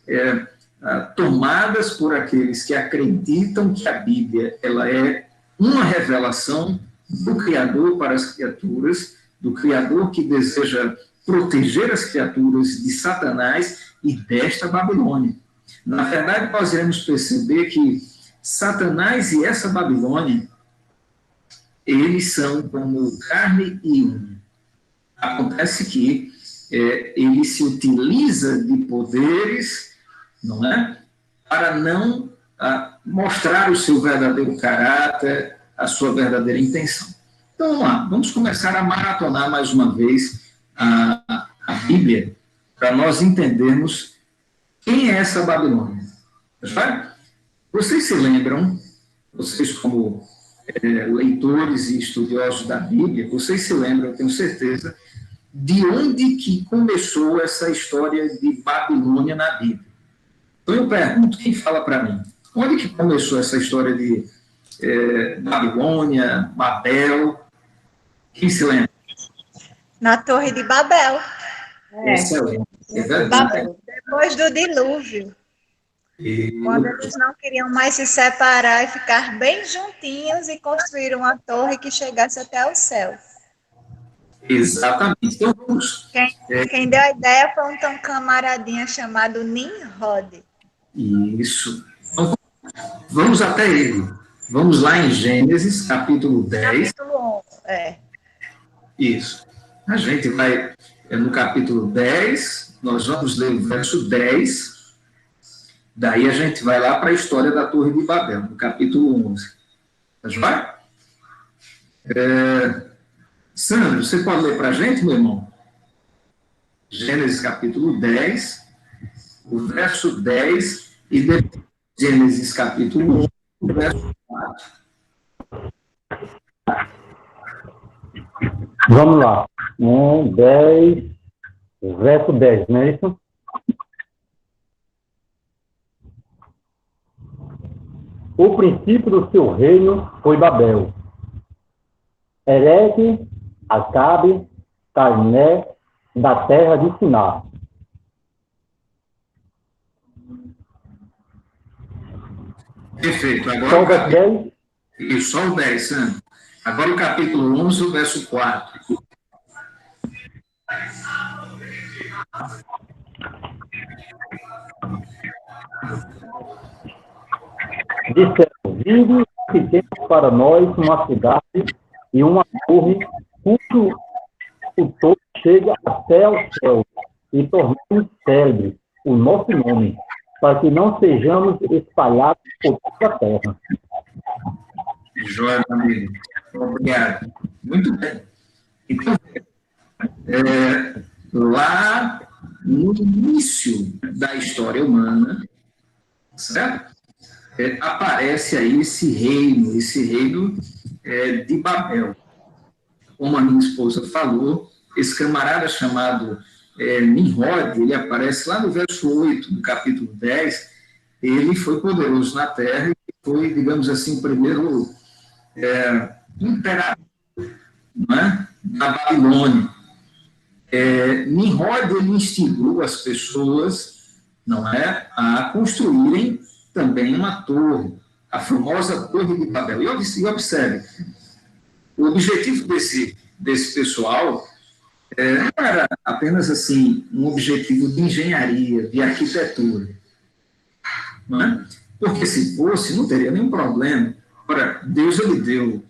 tomadas por aqueles que acreditam que a Bíblia ela é uma revelação do Criador para as criaturas, do Criador que deseja proteger as criaturas de Satanás e desta Babilônia. Na verdade, nós iremos perceber que Satanás e essa Babilônia, eles são como carne e unha. Acontece que ele se utiliza de poderes, não é? Para não mostrar o seu verdadeiro caráter, a sua verdadeira intenção. Então, vamos lá, vamos começar a maratonar mais uma vez a Bíblia, para nós entendermos quem é essa Babilônia. Vocês se lembram, vocês como leitores e estudiosos da Bíblia, vocês se lembram, eu tenho certeza, de onde que começou essa história de Babilônia na Bíblia. Então eu pergunto, quem fala para mim? Onde que começou essa história de Babilônia, Babel? Quem se lembra? Na Torre de Babel. Excelente. É verdade. Depois do dilúvio. Quando eles não queriam mais se separar e ficar bem juntinhos e construir uma torre que chegasse até o céu. Exatamente. Então, vamos... Quem deu a ideia foi um camaradinha chamado Nimrod. Isso. Então, vamos até ele. Vamos lá em Gênesis, capítulo 10. Capítulo 11, Isso. A gente vai no capítulo 10, nós vamos ler o verso 10, daí a gente vai lá para a história da Torre de Babel, no capítulo 11. Vai? Sandro, você pode ler para a gente, meu irmão? Gênesis capítulo 10, o verso 10, e depois Gênesis capítulo 11, o verso 4. Vamos lá. 10, verso 10, não é isso? O princípio do seu reino foi Babel. Erech, Acabe, Carné, da terra de Siná. Perfeito. Agora Só o verso 10? Isso, só o 10, Sandro. Agora o capítulo 11, o verso 4. Disseram, vinde que temos para nós uma cidade e uma torre cujo o topo chega até ao céu, e tornemos célebre o nosso nome, para que não sejamos espalhados por toda a terra. Joia, meu amigo. Obrigado. Muito bem. Então, lá no início da história humana, certo? Aparece aí esse reino de Babel. Como a minha esposa falou, esse camarada chamado Nimrod, ele aparece lá no verso 8 do capítulo 10, ele foi poderoso na terra e foi, digamos assim, o primeiro imperador, não é? Da Babilônia. Nimrod, ele instigou as pessoas, não é, a construírem também uma torre, a famosa Torre de Babel. E observe, o objetivo desse pessoal não era apenas assim um objetivo de engenharia, de arquitetura, não é? Porque se fosse, não teria nenhum problema. Ora, Deus ele deu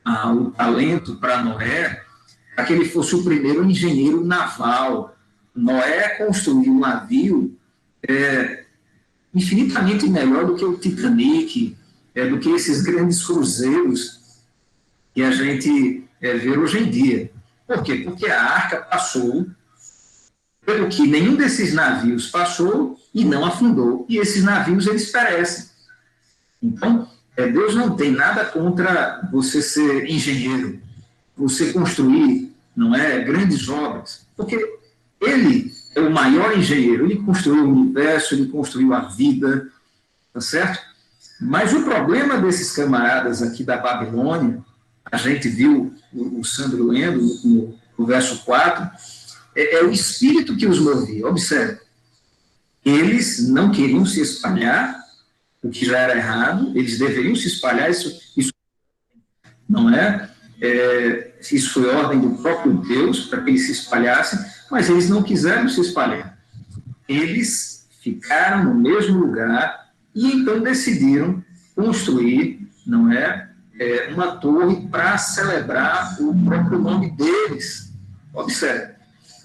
o talento para Noé para que ele fosse o primeiro engenheiro naval. Noé construiu um navio infinitamente melhor do que o Titanic, do que esses grandes cruzeiros que a gente vê hoje em dia. Por quê? Porque a arca passou pelo que nenhum desses navios passou e não afundou. E esses navios, eles perecem. Então, Deus não tem nada contra você ser engenheiro, você construir, não é, grandes obras, porque ele é o maior engenheiro, ele construiu o universo, ele construiu a vida, tá certo? Mas o problema desses camaradas aqui da Babilônia, a gente viu o Sandro lendo no verso 4, é o espírito que os movia. Observe, eles não queriam se espalhar, o que já era errado, eles deveriam se espalhar, isso não é? Isso foi ordem do próprio Deus, para que eles se espalhassem, mas eles não quiseram se espalhar. Eles ficaram no mesmo lugar e então decidiram construir, não é, uma torre para celebrar o próprio nome deles. Observe.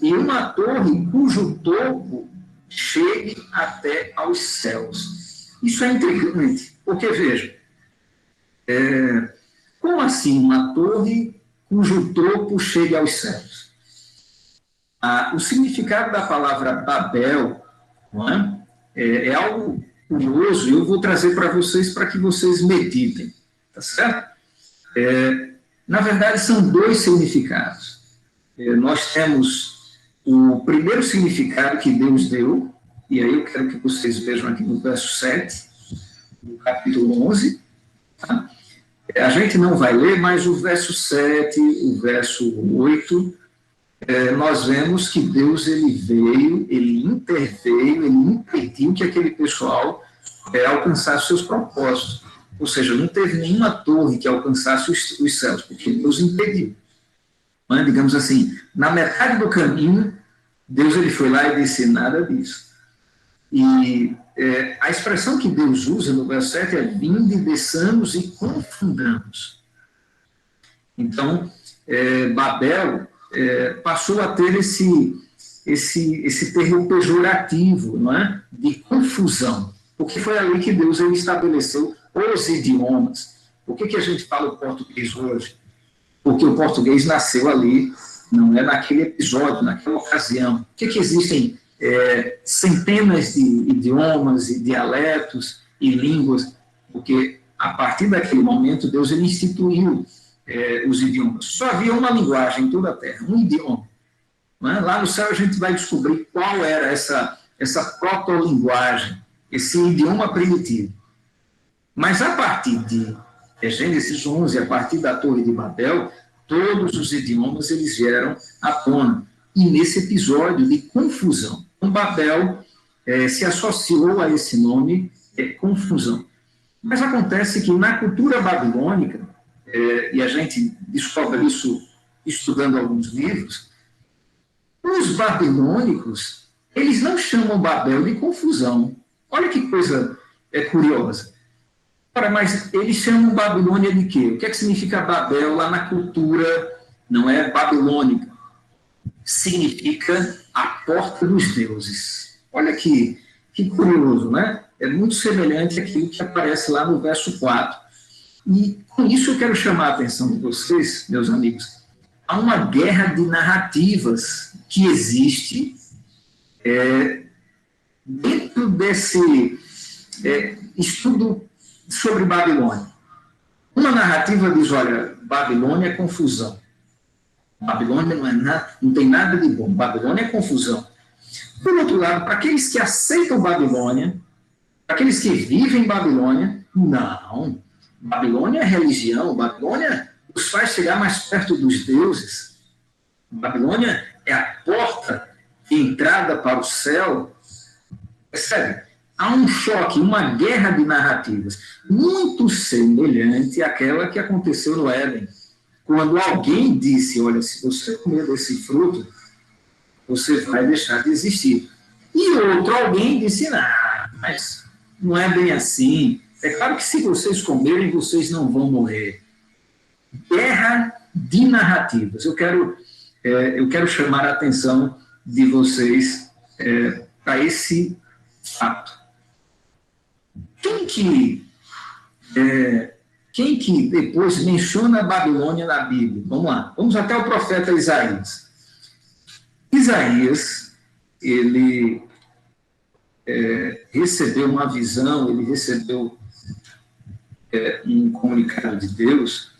E uma torre cujo topo chegue até aos céus. Isso é intrigante, porque, veja, como assim uma torre cujo topo chegue aos céus? O significado da palavra Babel, não é algo curioso, e eu vou trazer para que vocês meditem, tá certo? Na verdade, são dois significados. Nós temos o primeiro significado que Deus deu, e aí eu quero que vocês vejam aqui no verso 7, no capítulo 11, tá? A gente não vai ler, mas o verso 7, o verso 8, nós vemos que Deus ele veio, ele interveio, ele impediu que aquele pessoal alcançasse seus propósitos. Ou seja, não teve nenhuma torre que alcançasse os céus, porque Deus impediu. Mas, digamos assim, na metade do caminho, Deus ele foi lá e disse nada disso. E a expressão que Deus usa no verso 7 é vinde, desçamos e confundamos. Então, Babel passou a ter esse termo pejorativo, não é? De confusão, porque foi ali que Deus ele estabeleceu os idiomas. Por que a gente fala o português hoje? Porque o português nasceu ali, não é, naquele episódio, naquela ocasião. Por que existem centenas de idiomas e dialetos e línguas? Porque a partir daquele momento Deus ele instituiu os idiomas. Só havia uma linguagem em toda a Terra, um idioma. Não é? Lá no céu a gente vai descobrir qual era essa proto-linguagem, esse idioma primitivo. Mas a partir de Gênesis 11, a partir da Torre de Babel, todos os idiomas eles vieram à tona. E nesse episódio de confusão, Babel se associou a esse nome, confusão. Mas acontece que na cultura babilônica, e a gente descobre isso estudando alguns livros, os babilônicos, eles não chamam Babel de confusão. Olha que coisa curiosa. Ora, mas eles chamam Babilônia de quê? O que significa Babel lá na cultura, não é, babilônica? Significa a porta dos deuses. Olha que curioso, né? É muito semelhante àquilo que aparece lá no verso 4. E com isso eu quero chamar a atenção de vocês, meus amigos, a uma guerra de narrativas que existe dentro desse estudo sobre Babilônia. Uma narrativa diz, olha, Babilônia é confusão. Babilônia não tem nada de bom. Babilônia é confusão. Por outro lado, para aqueles que aceitam Babilônia, para aqueles que vivem em Babilônia, não. Babilônia é religião. Babilônia os faz chegar mais perto dos deuses. Babilônia é a porta de entrada para o céu. Percebe? Há um choque, uma guerra de narrativas, muito semelhante àquela que aconteceu no Éden, quando alguém disse, olha, se você comer desse fruto, você vai deixar de existir. E outro alguém disse, não, mas não é bem assim. É claro que se vocês comerem, vocês não vão morrer. Guerra de narrativas. Eu quero chamar a atenção de vocês para esse fato. Quem que depois menciona a Babilônia na Bíblia? Vamos lá, vamos até o profeta Isaías. Isaías, ele recebeu uma visão, ele recebeu um comunicado de Deus,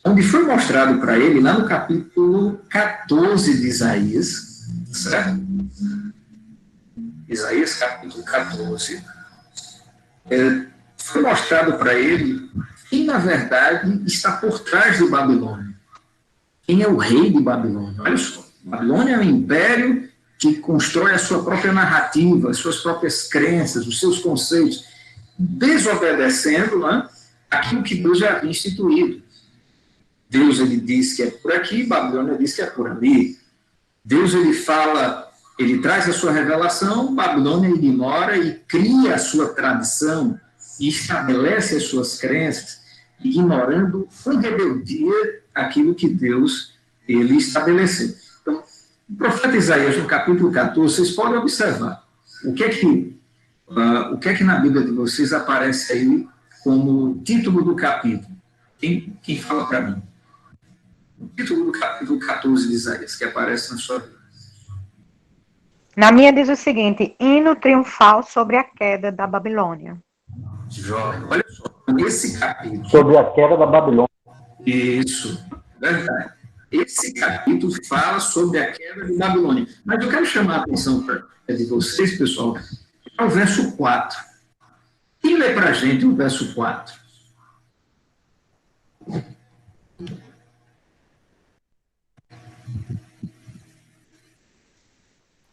onde foi mostrado para ele, lá no capítulo 14 de Isaías, certo? Isaías, capítulo 14, foi mostrado para ele quem, na verdade, está por trás de Babilônia. Quem é o rei de Babilônia? Olha só, Babilônia é um império que constrói a sua própria narrativa, as suas próprias crenças, os seus conceitos, desobedecendo, né, aquilo que Deus já havia instituído. Deus, ele diz que é por aqui, Babilônia diz que é por ali. Deus, ele fala, ele traz a sua revelação, Babilônia ignora e cria a sua tradição e estabelece as suas crenças, ignorando com rebeldia aquilo que Deus, ele estabeleceu. Então, o profeta Isaías, no capítulo 14, vocês podem observar o que é que na Bíblia de vocês aparece aí como título do capítulo. Quem fala para mim? O título do capítulo 14 de Isaías, que aparece na sua Bíblia. Na minha diz o seguinte: hino triunfal sobre a queda da Babilônia. Jóia, olha só, esse capítulo... Sobre a queda da Babilônia. Isso, verdade. Esse capítulo fala sobre a queda de Babilônia. Mas eu quero chamar a atenção de vocês, pessoal, para o verso 4. Quem lê para a gente o verso 4?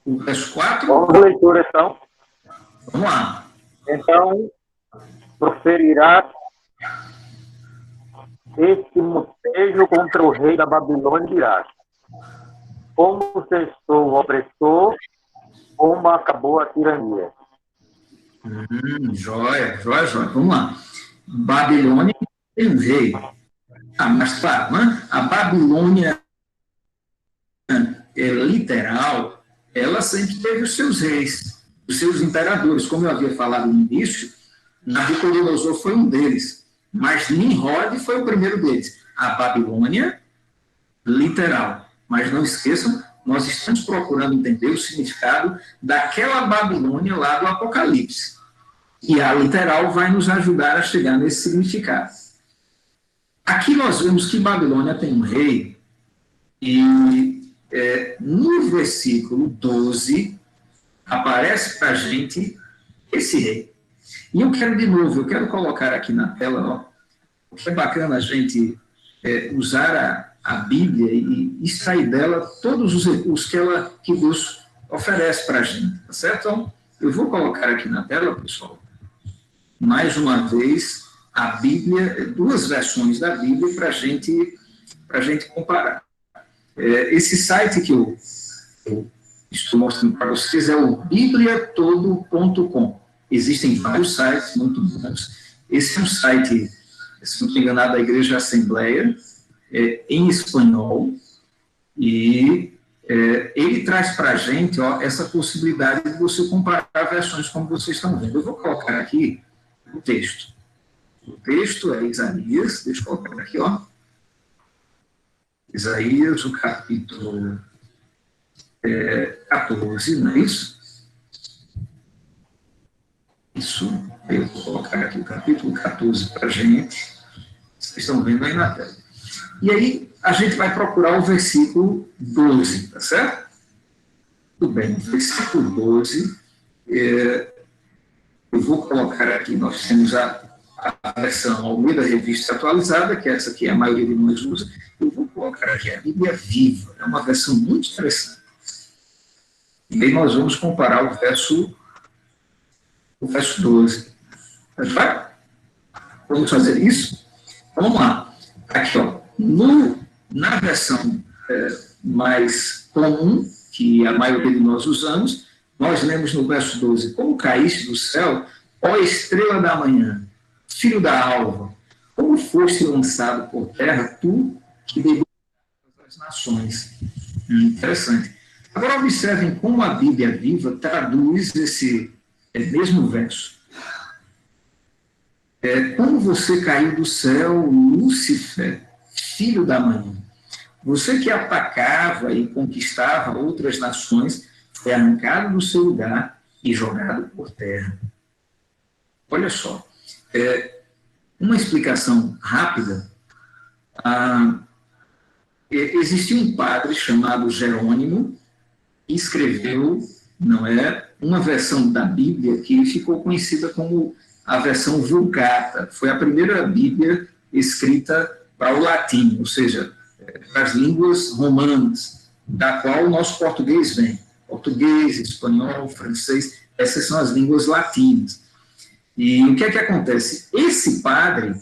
O verso 4? Vamos à leitura, então. Vamos lá. Então, proferirá este motejo contra o rei da Babilônia e dirá: como cessou o opressor, como acabou a tirania. Joia. Vamos lá. Babilônia tem um rei. Mas claro, né? A Babilônia literal, ela sempre teve os seus reis, os seus imperadores. Como eu havia falado no início, Nabucodonosor foi um deles, mas Nimrod foi o primeiro deles. A Babilônia, literal. Mas não esqueçam, nós estamos procurando entender o significado daquela Babilônia lá do Apocalipse. E a literal vai nos ajudar a chegar nesse significado. Aqui nós vemos que Babilônia tem um rei, e no versículo 12 aparece para a gente esse rei. E eu quero colocar aqui na tela, ó, porque é bacana a gente usar a Bíblia e extrair dela todos os recursos que Deus oferece para a gente, tá certo? Então, eu vou colocar aqui na tela, pessoal, mais uma vez, a Bíblia, duas versões da Bíblia para a gente comparar. Esse site que eu estou mostrando para vocês é o bibliatodo.com. Existem vários sites muito bons. Esse é um site, se não estou enganado, da Igreja Assembleia, em espanhol, e ele traz para a gente essa possibilidade de você comparar versões como vocês estão vendo. Eu vou colocar aqui o texto. O texto é Isaías, deixa eu colocar aqui, ó. Isaías, o capítulo 14, não é isso? Isso, eu vou colocar aqui o capítulo 14 para a gente. Vocês estão vendo aí na tela. E aí, a gente vai procurar o versículo 12, tá certo? Tudo bem, versículo 12, eu vou colocar aqui, nós temos a versão Almeida Revista Atualizada, que essa aqui a maioria de nós usa. Eu vou colocar aqui a Bíblia Viva, é uma versão muito interessante. E aí nós vamos comparar o verso 12. Vai? Vamos fazer isso? Vamos lá. Aqui, ó. Na versão mais comum, que a maioria de nós usamos, nós lemos no verso 12: como caíste do céu, Ó estrela da manhã, filho da alva, como foste lançado por terra, tu que debilitas as nações. Interessante. Agora observem como a Bíblia Viva traduz esse mesmo verso. Como você caiu do céu, Lúcifer, filho da manhã. Você que atacava e conquistava outras nações, foi arrancado do seu lugar e jogado por terra. Olha só, uma explicação rápida. Existia um padre chamado Jerônimo, que escreveu, uma versão da Bíblia que ficou conhecida como a versão Vulgata. Foi a primeira Bíblia escrita para o latim, ou seja, para as línguas romanas, da qual o nosso português vem. Português, espanhol, francês, essas são as línguas latinas. E o que é que acontece? Esse padre,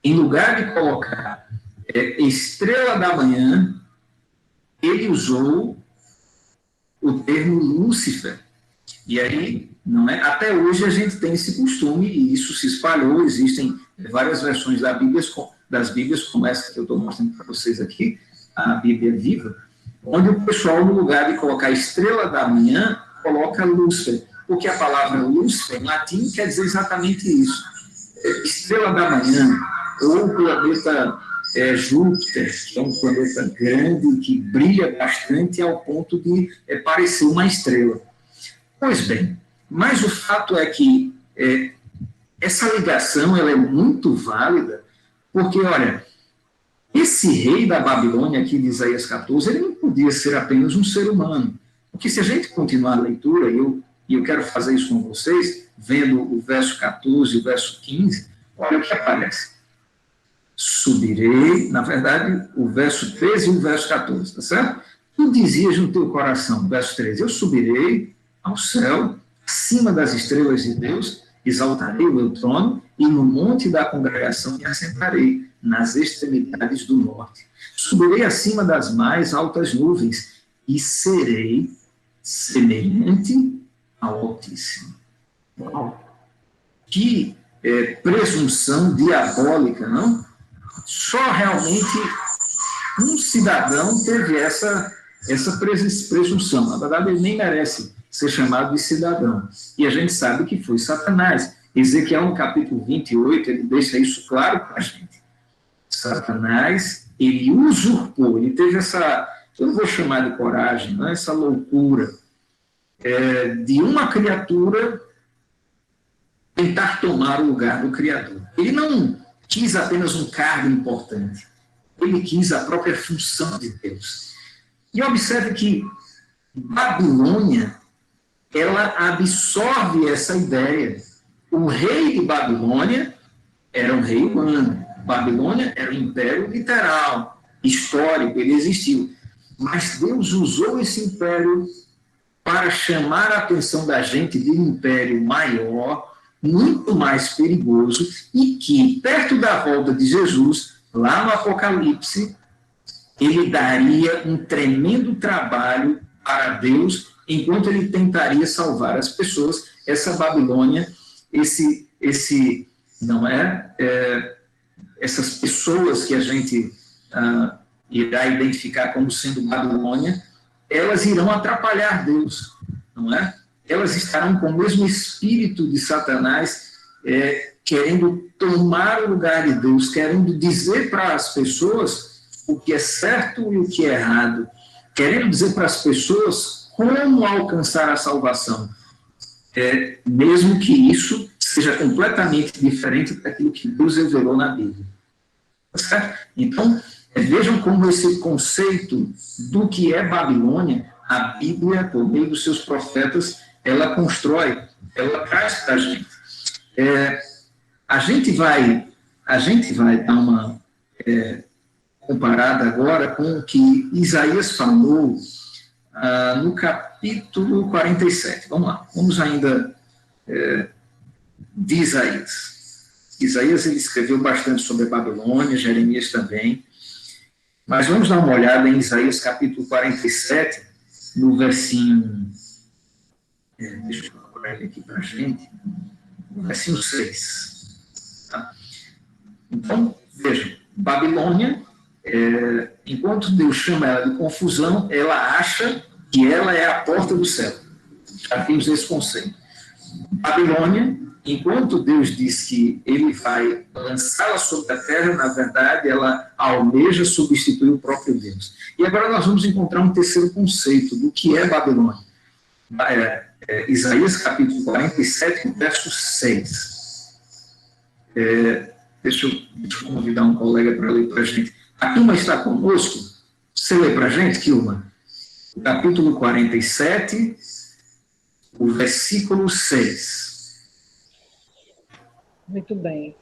em lugar de colocar estrela da manhã, ele usou o termo Lúcifer. E aí, até hoje a gente tem esse costume, e isso se espalhou, existem várias versões das Bíblias, como essa que eu estou mostrando para vocês aqui, a Bíblia Viva, onde o pessoal, no lugar de colocar estrela da manhã, coloca Lúcifer, porque a palavra Lúcifer, em latim, quer dizer exatamente isso. Estrela da manhã, ou o planeta Júpiter, que é um planeta grande, que brilha bastante ao ponto de parecer uma estrela. Pois bem, mas o fato é que essa ligação ela é muito válida, porque, olha, esse rei da Babilônia, aqui de Isaías 14, ele não podia ser apenas um ser humano. Porque se a gente continuar a leitura, e eu quero fazer isso com vocês, vendo o verso 14 e o verso 15, olha o que aparece. Subirei, na verdade, o verso 13 e o verso 14, tá certo? Tu dizias no teu coração, verso 13, eu subirei ao céu, acima das estrelas de Deus, exaltarei o meu trono, e no monte da congregação me assentarei, nas extremidades do norte. Subirei acima das mais altas nuvens, e serei semelhante ao Altíssimo. Uau! Que presunção diabólica, não? Só realmente um cidadão teve essa presunção. Na verdade, ele nem merece ser chamado de cidadão. E a gente sabe que foi Satanás. Ezequiel, no capítulo 28, ele deixa isso claro para a gente. Satanás, ele usurpou, ele teve essa, eu não vou chamar de coragem, não, essa loucura de uma criatura tentar tomar o lugar do Criador. Ele não quis apenas um cargo importante, ele quis a própria função de Deus. E observe que Babilônia, ela absorve essa ideia. O rei de Babilônia era um rei humano. Babilônia era um império literal, histórico, ele existiu. Mas Deus usou esse império para chamar a atenção da gente de um império maior, muito mais perigoso, e que, perto da volta de Jesus, lá no Apocalipse, ele daria um tremendo trabalho para Deus, enquanto ele tentaria salvar as pessoas. Essa Babilônia, essas pessoas que a gente irá identificar como sendo Babilônia, elas irão atrapalhar Deus, não é? Elas estarão com o mesmo espírito de Satanás, querendo tomar o lugar de Deus, querendo dizer para as pessoas o que é certo e o que é errado, querendo dizer para as pessoas como alcançar a salvação, mesmo que isso seja completamente diferente daquilo que Deus revelou na Bíblia. Certo? Então, vejam como esse conceito do que é Babilônia, a Bíblia, por meio dos seus profetas, ela constrói, ela traz para a gente. A gente vai dar uma comparada agora com o que Isaías falou no capítulo 47. Vamos lá, vamos ainda de Isaías. Isaías ele escreveu bastante sobre a Babilônia, Jeremias também. Mas vamos dar uma olhada em Isaías capítulo 47, no versinho... deixa eu procurar ele aqui para a gente. versículo 6. Tá? Então, vejam, Babilônia, enquanto Deus chama ela de confusão, ela acha que ela é a porta do céu. Já temos esse conceito. Babilônia, enquanto Deus diz que ele vai lançá-la sobre a terra, na verdade, ela almeja substituir o próprio Deus. E agora nós vamos encontrar um terceiro conceito do que é Babilônia. Isaías capítulo 47, verso 6. Deixa eu convidar um colega para ler para a gente. A Kilma está conosco? Você lê para a gente, Kilma? O capítulo 47, o versículo 6. Muito bem.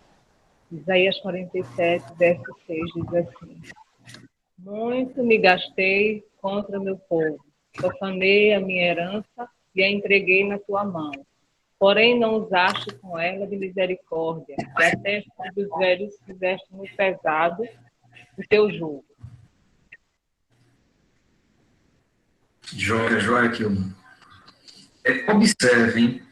Isaías 47, verso 6 diz assim: Muito me gastei contra meu povo, profanei a minha herança e a entreguei na tua mão. Porém, não usaste com ela de misericórdia, e até dos velhos fizeste muito pesado o teu jugo. Joia, Kilma. Observem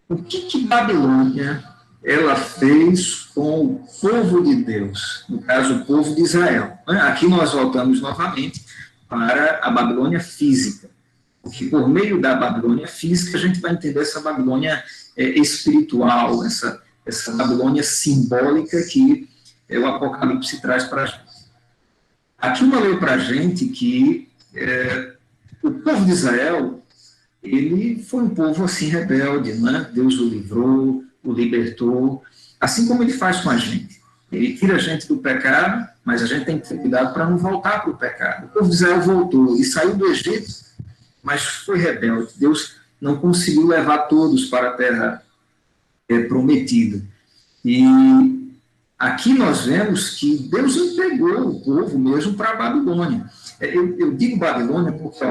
o que Babilônia ela fez com o povo de Deus, no caso, o povo de Israel. Aqui nós voltamos novamente para a Babilônia física, porque por meio da Babilônia física a gente vai entender essa Babilônia espiritual, essa Babilônia simbólica que o Apocalipse traz para a gente. Aqui uma leu para a gente que o povo de Israel, ele foi um povo assim rebelde, né? Deus o livrou, o libertou, assim como ele faz com a gente. Ele tira a gente do pecado, mas a gente tem que ter cuidado para não voltar para o pecado. O povo de Israel voltou e saiu do Egito, mas foi rebelde. Deus não conseguiu levar todos para a terra prometida. E aqui nós vemos que Deus entregou o povo mesmo para a Babilônia. Eu digo Babilônia porque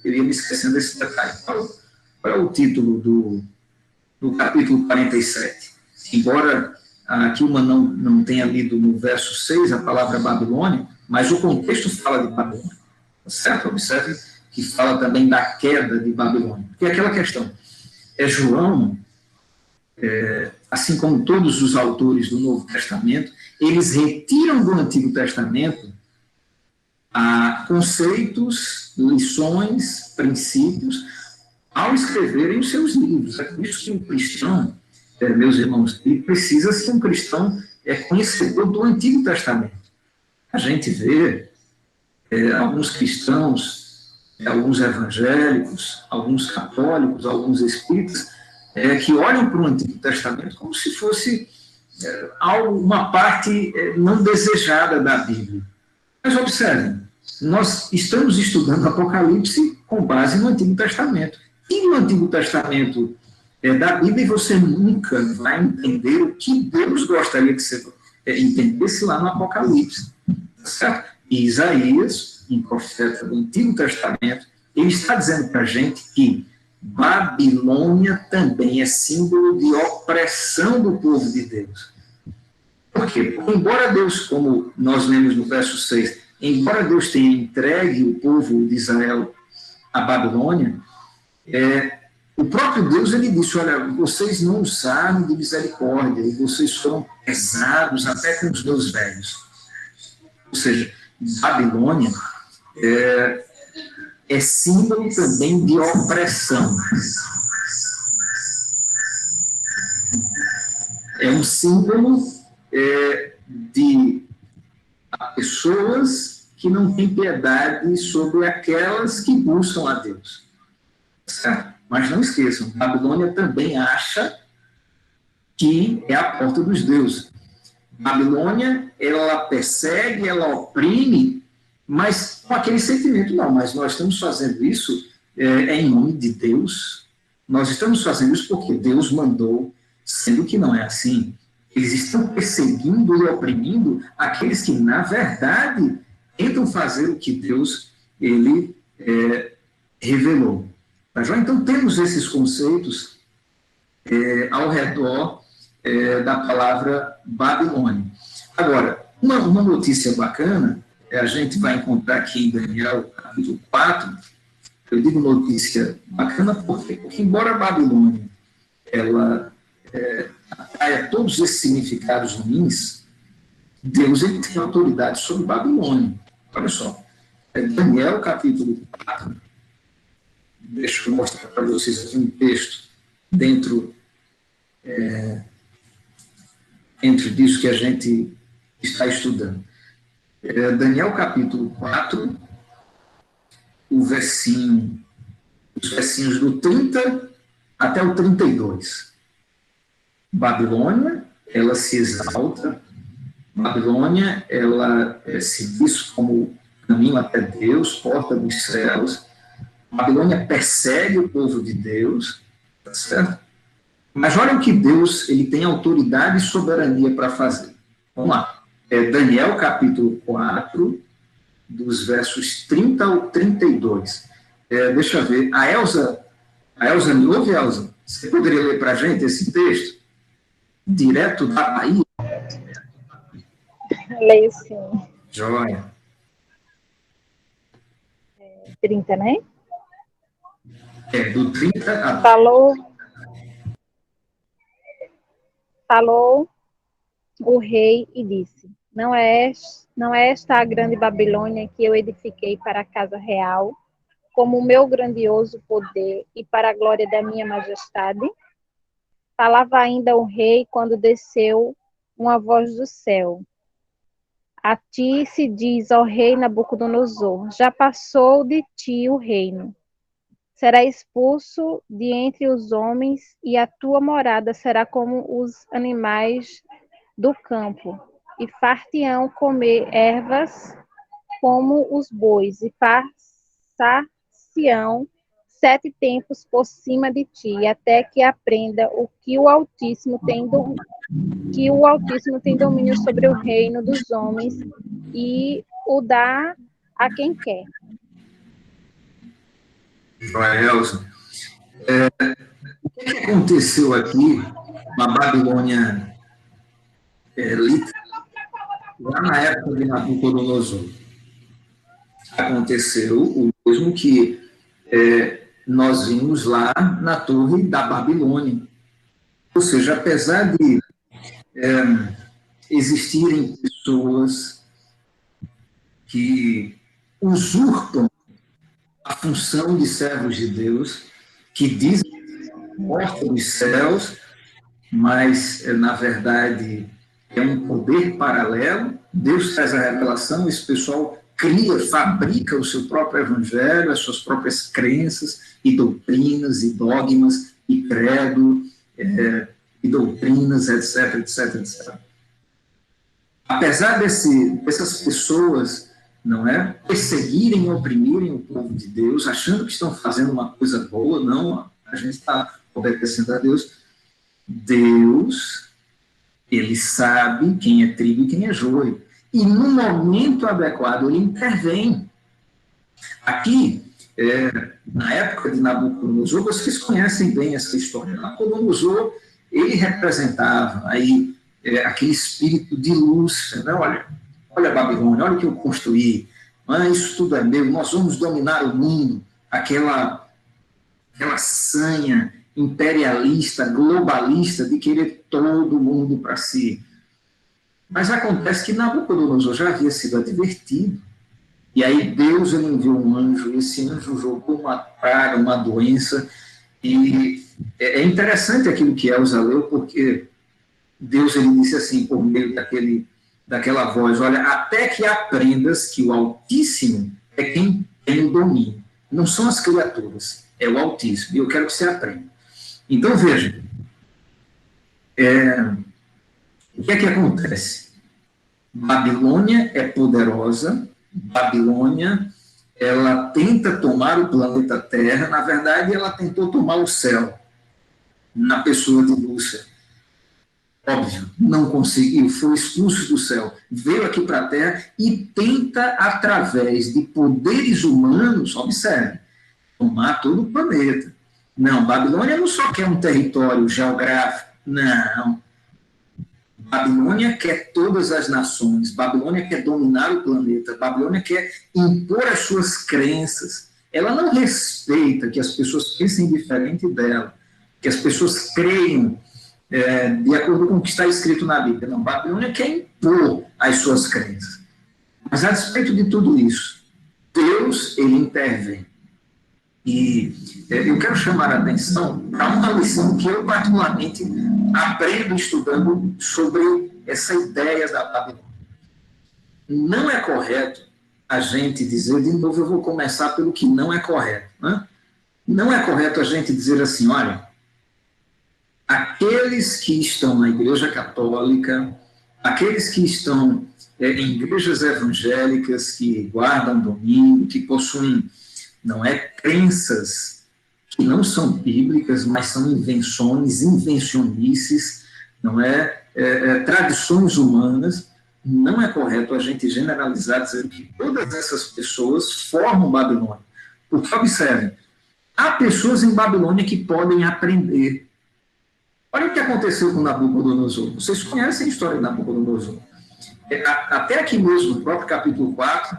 eu ia me esquecendo desse detalhe. Qual é o título do capítulo 47? Embora a Kilma não tenha lido no verso 6 a palavra Babilônia, mas o contexto fala de Babilônia. Certo? Observe que fala também da queda de Babilônia. Porque é aquela questão. João, assim como todos os autores do Novo Testamento, eles retiram do Antigo Testamento conceitos, lições, princípios, ao escreverem os seus livros. É por isso que um cristão, meus irmãos, ele precisa ser um cristão conhecedor do Antigo Testamento. A gente vê alguns cristãos, alguns evangélicos, alguns católicos, alguns espíritas, que olham para o Antigo Testamento como se fosse uma parte não desejada da Bíblia. Mas observem, nós estamos estudando Apocalipse com base no Antigo Testamento. E no Antigo Testamento da Bíblia você nunca vai entender o que Deus gostaria que você entendesse lá no Apocalipse. Certo? E Isaías, um profeta do Antigo Testamento, ele está dizendo para a gente que Babilônia também é símbolo de opressão do povo de Deus. Por quê? Porque embora Deus, como nós lemos no verso 6, embora Deus tenha entregue o povo de Israel à Babilônia, o próprio Deus, ele disse, olha, vocês não usaram de misericórdia, e vocês foram pesados até com os meus velhos. Ou seja, Babilônia é símbolo também de opressão. É um símbolo de pessoas que não têm piedade sobre aquelas que buscam a Deus. Certo? Mas não esqueçam, Babilônia também acha que é a porta dos deuses. Babilônia, ela persegue, ela oprime, mas com aquele sentimento, não, mas nós estamos fazendo isso em nome de Deus, nós estamos fazendo isso porque Deus mandou, sendo que não é assim. Eles estão perseguindo e oprimindo aqueles que, na verdade, tentam fazer o que Deus ele revelou. Então, temos esses conceitos ao redor da palavra Babilônia. Agora, uma notícia bacana, a gente vai encontrar aqui em Daniel, capítulo 4, eu digo notícia bacana porque embora a Babilônia ela atraia todos esses significados ruins, Deus ele tem autoridade sobre Babilônia. Olha só, Daniel capítulo 4, deixa eu mostrar para vocês aqui um texto dentro disso que a gente está estudando. Daniel capítulo 4, os versinhos do 30 até o 32. Babilônia, ela se exalta, Babilônia, ela se diz como caminho até Deus, porta dos céus. Babilônia persegue o povo de Deus, tá certo? Mas olha o que Deus ele tem autoridade e soberania para fazer. Vamos lá. Daniel capítulo 4, dos versos 30 ao 32. Deixa eu ver. A Elza me ouve, Elza? Você poderia ler para a gente esse texto? Direto da Bahia? Leio sim. Joia. 30, né? Do 30 a... Falou o rei e disse: não é esta a grande Babilônia que eu edifiquei para a casa real, como o meu grandioso poder e para a glória da minha majestade? Falava ainda o rei quando desceu uma voz do céu. A ti se diz, ó rei Nabucodonosor, já passou de ti o reino. Será expulso de entre os homens, e a tua morada será como os animais do campo, e far-te-ão comer ervas como os bois, e passar-se-ão 7 tempos por cima de ti, até que aprenda que o Altíssimo tem domínio sobre o reino dos homens e o dá a quem quer. Elza, o que aconteceu aqui na Babilônia lá na época de Nabucodonosor? Aconteceu o mesmo que nós vimos lá na Torre da Babilônia. Ou seja, apesar de existirem pessoas que usurpam a função de servos de Deus, que dizem porta dos céus, mas, na verdade, é um poder paralelo. Deus traz a revelação, esse pessoal cria, fabrica o seu próprio evangelho, as suas próprias crenças e doutrinas e dogmas e credo e doutrinas, etc, etc, etc. Apesar dessas pessoas, não é, perseguirem e oprimirem o povo de Deus, achando que estão fazendo uma coisa boa, não, a gente está obedecendo a Deus. Deus, ele sabe quem é trigo e quem é joio. E no momento adequado, ele intervém. Aqui, na época de Nabucodonosor, vocês conhecem bem essa história. Nabucodonosor, ele representava aí aquele espírito de luz, né? Olha a Babilônia, olha o que eu construí, isso tudo é meu, nós vamos dominar o mundo, aquela sanha imperialista, globalista, de querer todo mundo para si. Mas acontece que Nabucodonosor já havia sido advertido, e aí Deus ele enviou um anjo, esse anjo jogou uma praga, uma doença, e é interessante aquilo que Elza leu, porque Deus ele disse assim, por meio daquela voz, olha, até que aprendas que o Altíssimo é quem tem o domínio, não são as criaturas, é o Altíssimo, e eu quero que você aprenda. Então, veja, o que é que acontece? Babilônia é poderosa, Babilônia, ela tenta tomar o planeta Terra, na verdade, ela tentou tomar o céu, na pessoa de Lúcifer. Óbvio, não conseguiu, foi expulso do céu, veio aqui para a Terra e tenta, através de poderes humanos, observe, tomar todo o planeta. Não, Babilônia não só quer um território geográfico, não. Babilônia quer todas as nações, Babilônia quer dominar o planeta, Babilônia quer impor as suas crenças. Ela não respeita que as pessoas pensem diferente dela, que as pessoas creiam de acordo com o que está escrito na Bíblia. Não, Babilônia quer impor as suas crenças. Mas, a despeito de tudo isso, Deus, ele intervém. E eu quero chamar a atenção para uma lição que eu, particularmente, aprendo estudando sobre essa ideia da Babilônia. Não é correto a gente dizer, de novo, eu vou começar pelo que não é correto. Né? Não é correto a gente dizer assim, olha, aqueles que estão na Igreja Católica, aqueles que estão em igrejas evangélicas, que guardam domingo, que possuem, não é, crenças que não são bíblicas, mas são invenções, invencionices, não é, tradições humanas. Não é correto a gente generalizar, dizer que todas essas pessoas formam Babilônia. Porque, observem, há pessoas em Babilônia que podem aprender. Olha o que aconteceu com Nabucodonosor. Vocês conhecem a história de Nabucodonosor. Até aqui mesmo, no próprio capítulo 4,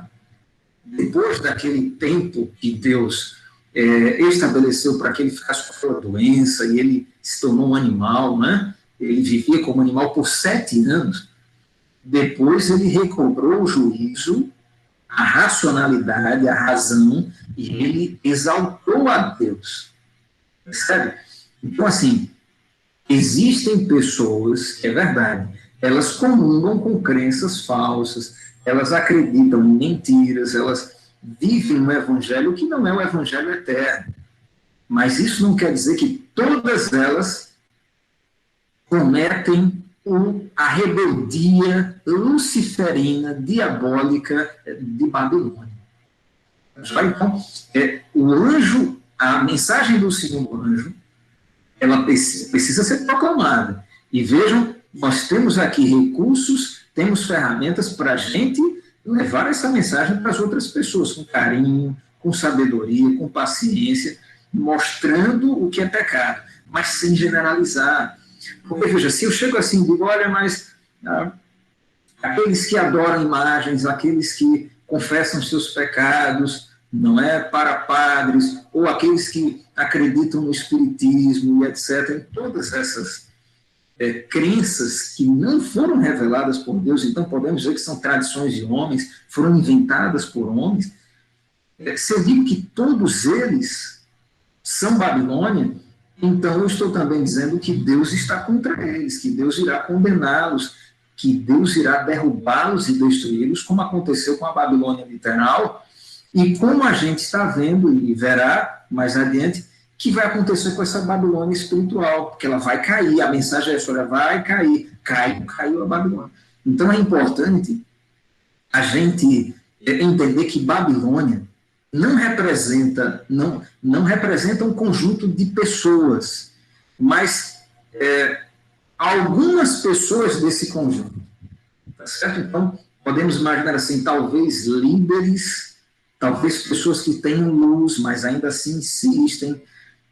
depois daquele tempo que Deus estabeleceu para que ele ficasse com aquela doença, e ele se tornou um animal, né? Ele vivia como animal por 7 anos. Depois ele recobrou o juízo, a racionalidade, a razão, e ele exaltou a Deus. Percebe? Então, assim, existem pessoas, é verdade, elas comungam com crenças falsas, elas acreditam em mentiras, elas vivem um evangelho que não é o evangelho eterno. Mas isso não quer dizer que todas elas cometem a rebeldia luciferina, diabólica de Babilônia. Então, o anjo, a mensagem do segundo anjo, ela precisa ser proclamada. E vejam, nós temos aqui recursos, temos ferramentas para a gente levar essa mensagem para as outras pessoas, com carinho, com sabedoria, com paciência, mostrando o que é pecado, mas sem generalizar. Porque, veja, se eu chego assim e digo, olha, mas aqueles que adoram imagens, aqueles que confessam seus pecados, não é, para padres, ou aqueles que acreditam no espiritismo e etc., em todas essas crenças que não foram reveladas por Deus, então podemos dizer que são tradições de homens, foram inventadas por homens, se eu digo que todos eles são Babilônia, então eu estou também dizendo que Deus está contra eles, que Deus irá condená-los, que Deus irá derrubá-los e destruí-los, como aconteceu com a Babilônia literal, e como a gente está vendo e verá mais adiante, que vai acontecer com essa Babilônia espiritual, porque ela vai cair, a mensagem é essa, ela vai cair, caiu a Babilônia. Então é importante a gente entender que Babilônia não representa um conjunto de pessoas, mas algumas pessoas desse conjunto. Tá certo? Então, podemos imaginar assim, talvez líderes, talvez pessoas que tenham luz, mas ainda assim insistem,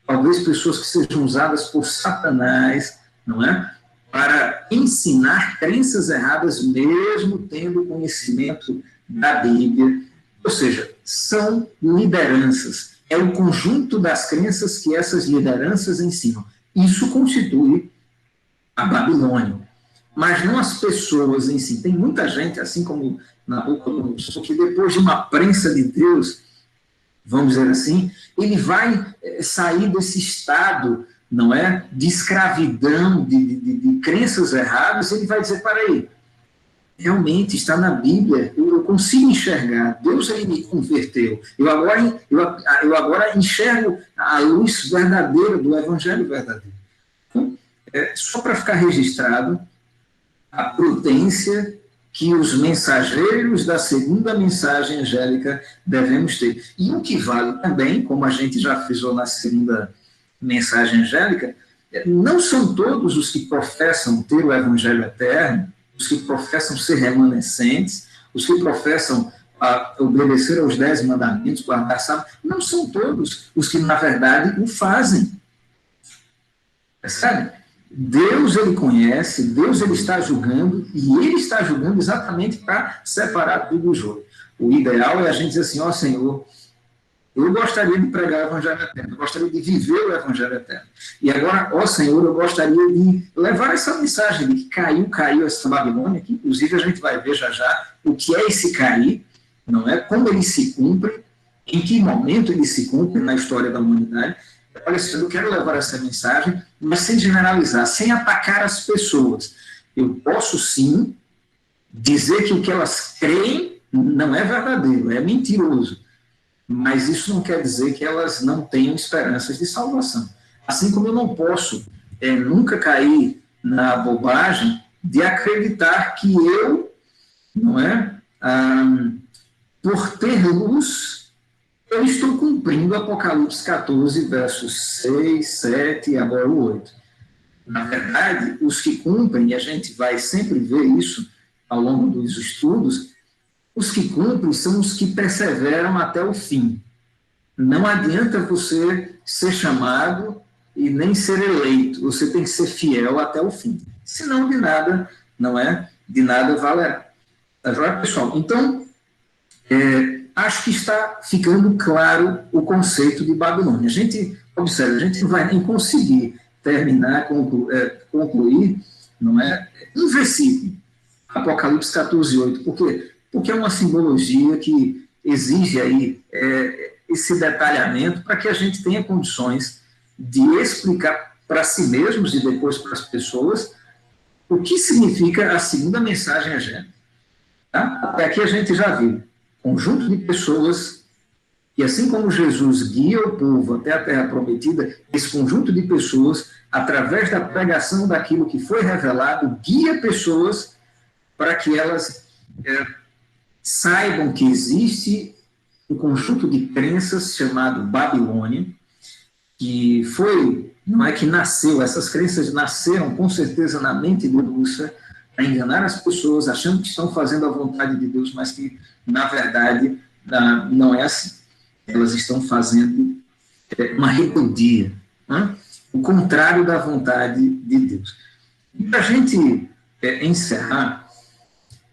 talvez pessoas que sejam usadas por Satanás, não é? Para ensinar crenças erradas, mesmo tendo conhecimento da Bíblia. Ou seja, são lideranças. É o conjunto das crenças que essas lideranças ensinam. Isso constitui a Babilônia. Mas não as pessoas em si. Tem muita gente, assim como Nabucodonosor, que depois de uma prensa de Deus, vamos dizer assim, ele vai sair desse estado, não é, de escravidão, de crenças erradas, ele vai dizer, para aí, realmente está na Bíblia, eu consigo enxergar, Deus ele me converteu, eu agora enxergo a luz verdadeira do Evangelho verdadeiro. Então, só para ficar registrado, a prudência que os mensageiros da segunda mensagem angélica devemos ter. E o que vale também, como a gente já frisou na segunda mensagem angélica, não são todos os que professam ter o Evangelho eterno, os que professam ser remanescentes, os que professam obedecer aos 10 mandamentos, guardar sábado, não são todos os que, na verdade, o fazem. Percebe? Deus, ele conhece, Deus, ele está julgando, e ele está julgando exatamente para separar tudo do jogo. O ideal é a gente dizer assim, ó Senhor, Eu gostaria de pregar o Evangelho eterno, eu gostaria de viver o Evangelho eterno. E agora, ó Senhor, eu gostaria de levar essa mensagem de que caiu essa Babilônia, que inclusive a gente vai ver já o que é esse cair, não é? Como ele se cumpre, em que momento ele se cumpre na história da humanidade. Olha, Senhor, eu quero levar essa mensagem, mas sem generalizar, sem atacar as pessoas. Eu posso, sim, dizer que o que elas creem não é verdadeiro, é mentiroso. Mas isso não quer dizer que elas não tenham esperanças de salvação. Assim como eu não posso nunca cair na bobagem de acreditar que eu, não é, por ter luz, eu estou cumprindo Apocalipse 14, versos 6, 7 e agora o 8. Na verdade, os que cumprem, e a gente vai sempre ver isso ao longo dos estudos, os que cumprem são os que perseveram até o fim. Não adianta você ser chamado e nem ser eleito. Você tem que ser fiel até o fim. Senão, de nada, não é? De nada valerá. Tá joia, pessoal? Então, acho que está ficando claro o conceito de Babilônia. A gente, observe, a gente não vai nem conseguir terminar, concluir, não é? Um versículo, Apocalipse 14, 8. Por quê? Porque é uma simbologia que exige aí esse detalhamento para que a gente tenha condições de explicar para si mesmos e depois para as pessoas o que significa a segunda mensagem angélica. Tá? Até aqui a gente já viu conjunto de pessoas que, assim como Jesus guia o povo até a terra prometida, esse conjunto de pessoas, através da pregação daquilo que foi revelado, guia pessoas para que elas saibam que existe um conjunto de crenças chamado Babilônia, que foi, não é que nasceu, essas crenças nasceram com certeza na mente de Lúcifer, a enganar as pessoas, achando que estão fazendo a vontade de Deus, mas que, na verdade, não é assim. Elas estão fazendo uma rebeldia, né? O contrário da vontade de Deus. E para a gente encerrar,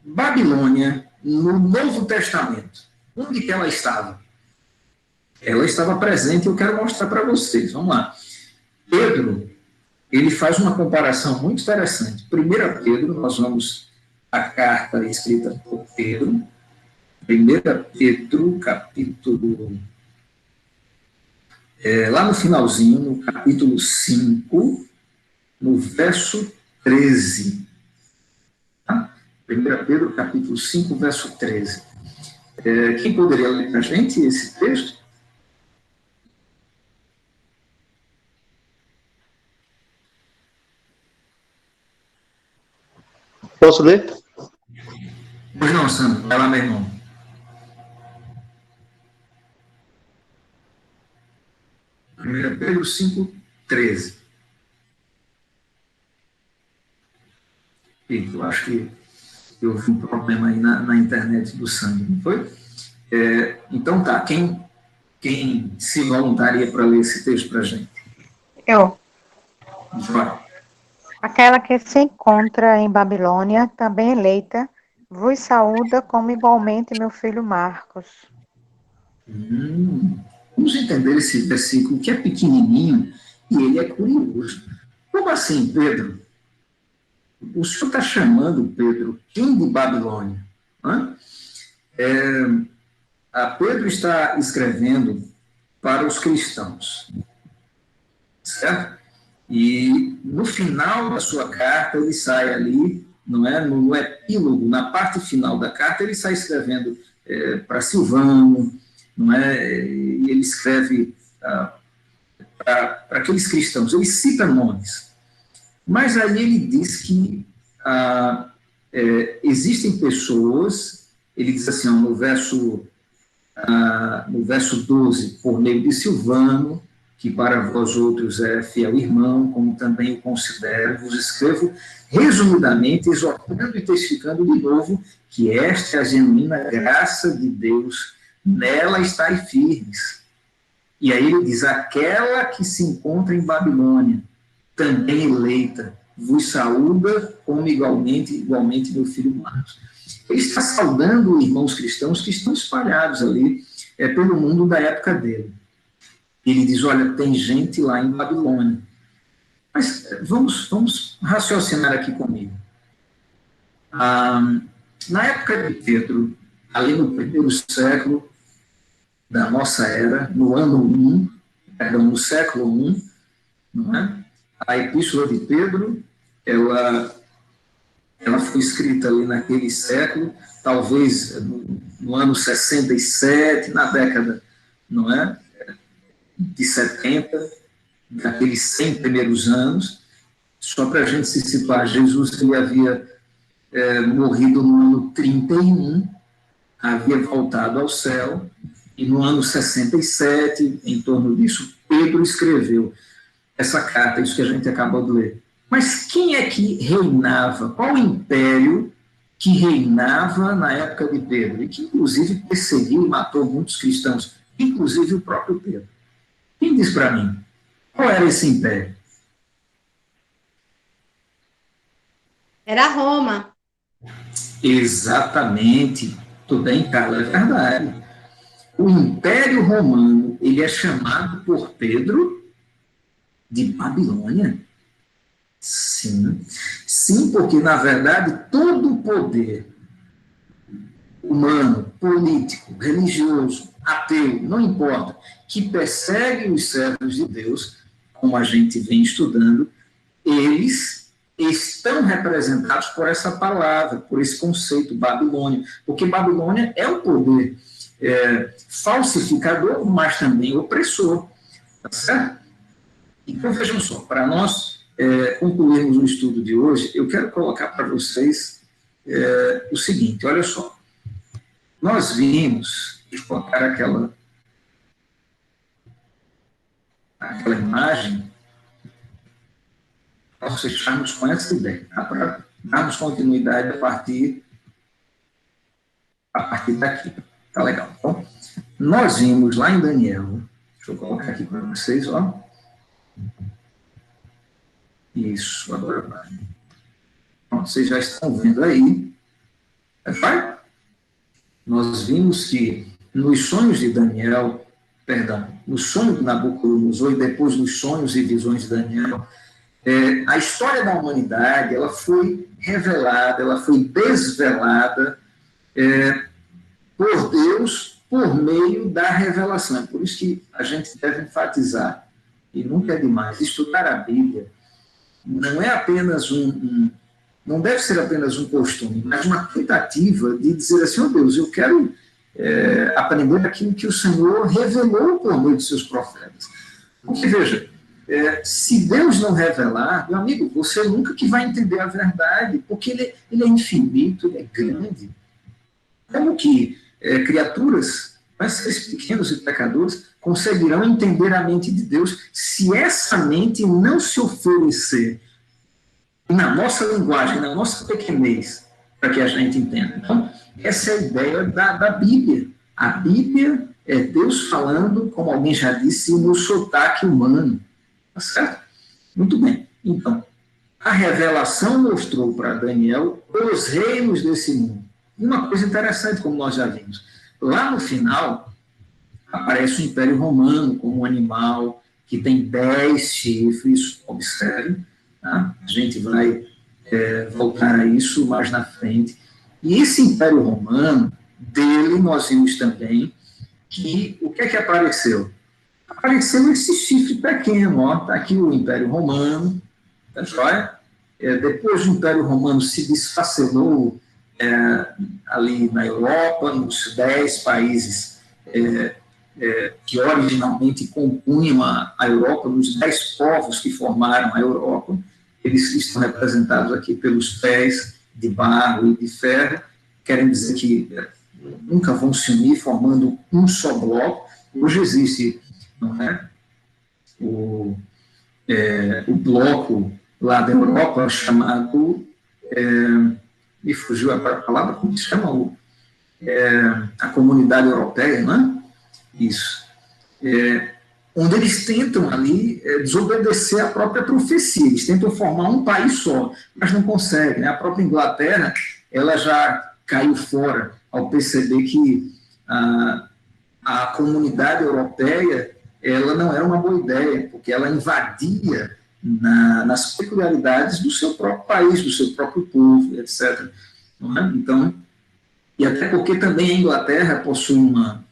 Babilônia, no Novo Testamento, onde que ela estava? Ela estava presente e eu quero mostrar para vocês. Vamos lá. Pedro, ele faz uma comparação muito interessante. 1 Pedro, nós vamos à carta escrita por Pedro. 1 Pedro, capítulo... lá no finalzinho, no capítulo 5, no verso 13. Tá? 1 Pedro, capítulo 5, verso 13. Quem poderia ler para a gente esse texto? Posso ler? Pois não, Sandro. Vai lá, meu irmão. Pedro 5, 13. Eu acho que eu vi um problema aí na internet do Sandro, não foi? Então tá, quem se voluntaria para ler esse texto para a gente? Eu. Vai. Aquela que se encontra em Babilônia, também eleita, vos saúda como igualmente meu filho Marcos. Vamos entender esse versículo que é pequenininho e ele é curioso. Como assim, Pedro? O senhor está chamando, Pedro, quem de Babilônia? Pedro está escrevendo para os cristãos, certo? E no final da sua carta, ele sai ali, não é? No epílogo, na parte final da carta, ele sai escrevendo para Silvano, não é? E ele escreve para aqueles cristãos, ele cita nomes. Mas aí ele diz que existem pessoas, ele diz assim, no verso 12, por meio de Silvano, que para vós outros é fiel irmão, como também o considero, vos escrevo resumidamente, exortando e testificando de novo que esta é a genuína graça de Deus, nela estáis firmes. E aí ele diz, aquela que se encontra em Babilônia, também eleita, vos saúda como igualmente meu filho Marcos. Ele está saudando irmãos cristãos que estão espalhados ali pelo mundo da época dele. Ele diz, olha, tem gente lá em Babilônia. Mas vamos raciocinar aqui comigo. Na época de Pedro, ali no primeiro século da nossa era, no ano 1, no século 1, não é? A Epístola de Pedro, ela foi escrita ali naquele século, talvez no ano 67, na década, não é? De 70, daqueles 100 primeiros anos, só para a gente se situar, Jesus ele havia morrido no ano 31, havia voltado ao céu, e no ano 67, em torno disso, Pedro escreveu essa carta, isso que a gente acabou de ler. Mas quem é que reinava? Qual império que reinava na época de Pedro? E que, inclusive, perseguiu e matou muitos cristãos, inclusive o próprio Pedro. Quem diz para mim? Qual era esse império? Era Roma. Exatamente. Tudo bem, Carla, é verdade. O Império Romano, ele é chamado por Pedro de Babilônia. Sim. Sim, porque, na verdade, todo o poder humano, político, religioso, ateu, não importa, que persegue os servos de Deus, como a gente vem estudando, eles estão representados por essa palavra, por esse conceito, Babilônia, porque Babilônia é o poder falsificador, mas também opressor, tá certo? Então, vejam só, para nós concluirmos o estudo de hoje, eu quero colocar para vocês o seguinte, olha só, nós vimos, deixa eu colocar aquela imagem, nós fecharmos com essa ideia, tá? Para darmos continuidade a partir daqui. Tá legal. Então, nós vimos lá em Daniel, deixa eu colocar aqui para vocês, ó. Isso, agora vai. Pronto, vocês já estão vendo aí. Vai? Nós vimos que nos sonhos de Daniel, no sonho de Nabucodonosor e depois nos sonhos e visões de Daniel, a história da humanidade ela foi revelada, ela foi desvelada por Deus por meio da revelação. É por isso que a gente deve enfatizar, e nunca é demais, estudar a Bíblia não é apenas não deve ser apenas um costume, mas uma tentativa de dizer assim, oh Deus, eu quero aprender aquilo que o Senhor revelou por meio de seus profetas. Porque, veja, se Deus não revelar, meu amigo, você nunca que vai entender a verdade, porque ele é infinito, ele é grande. Como que criaturas, seres pequenos e pecadores, conseguirão entender a mente de Deus se essa mente não se oferecer na nossa linguagem, na nossa pequenez, para que a gente entenda. Então, essa é a ideia da Bíblia. A Bíblia é Deus falando, como alguém já disse, no sotaque humano. Tá certo? Muito bem. Então, a revelação mostrou para Daniel os reinos desse mundo. E uma coisa interessante, como nós já vimos. Lá no final, aparece o Império Romano como um animal que tem 10 chifres, observe. Tá? A gente vai voltar a isso mais na frente. E esse Império Romano, dele nós vimos também que o que é que apareceu? Apareceu esse chifre pequeno, ó, está aqui o Império Romano, tá joia? Depois o Império Romano se desfacelou ali na Europa, nos 10 países que originalmente compunham a Europa, nos 10 povos que formaram a Europa, eles estão representados aqui pelos pés de barro e de ferro, querem dizer que nunca vão se unir formando um só bloco. Hoje existe, não é? O bloco lá da Europa chamado, me fugiu a palavra, como se chama? A Comunidade Europeia, não é? Isso. Onde eles tentam ali desobedecer a própria profecia, eles tentam formar um país só, mas não conseguem, né? A própria Inglaterra, ela já caiu fora ao perceber que a comunidade europeia, ela não era uma boa ideia, porque ela invadia nas peculiaridades do seu próprio país, do seu próprio povo, etc. Não é? Então, e até porque também a Inglaterra possui uma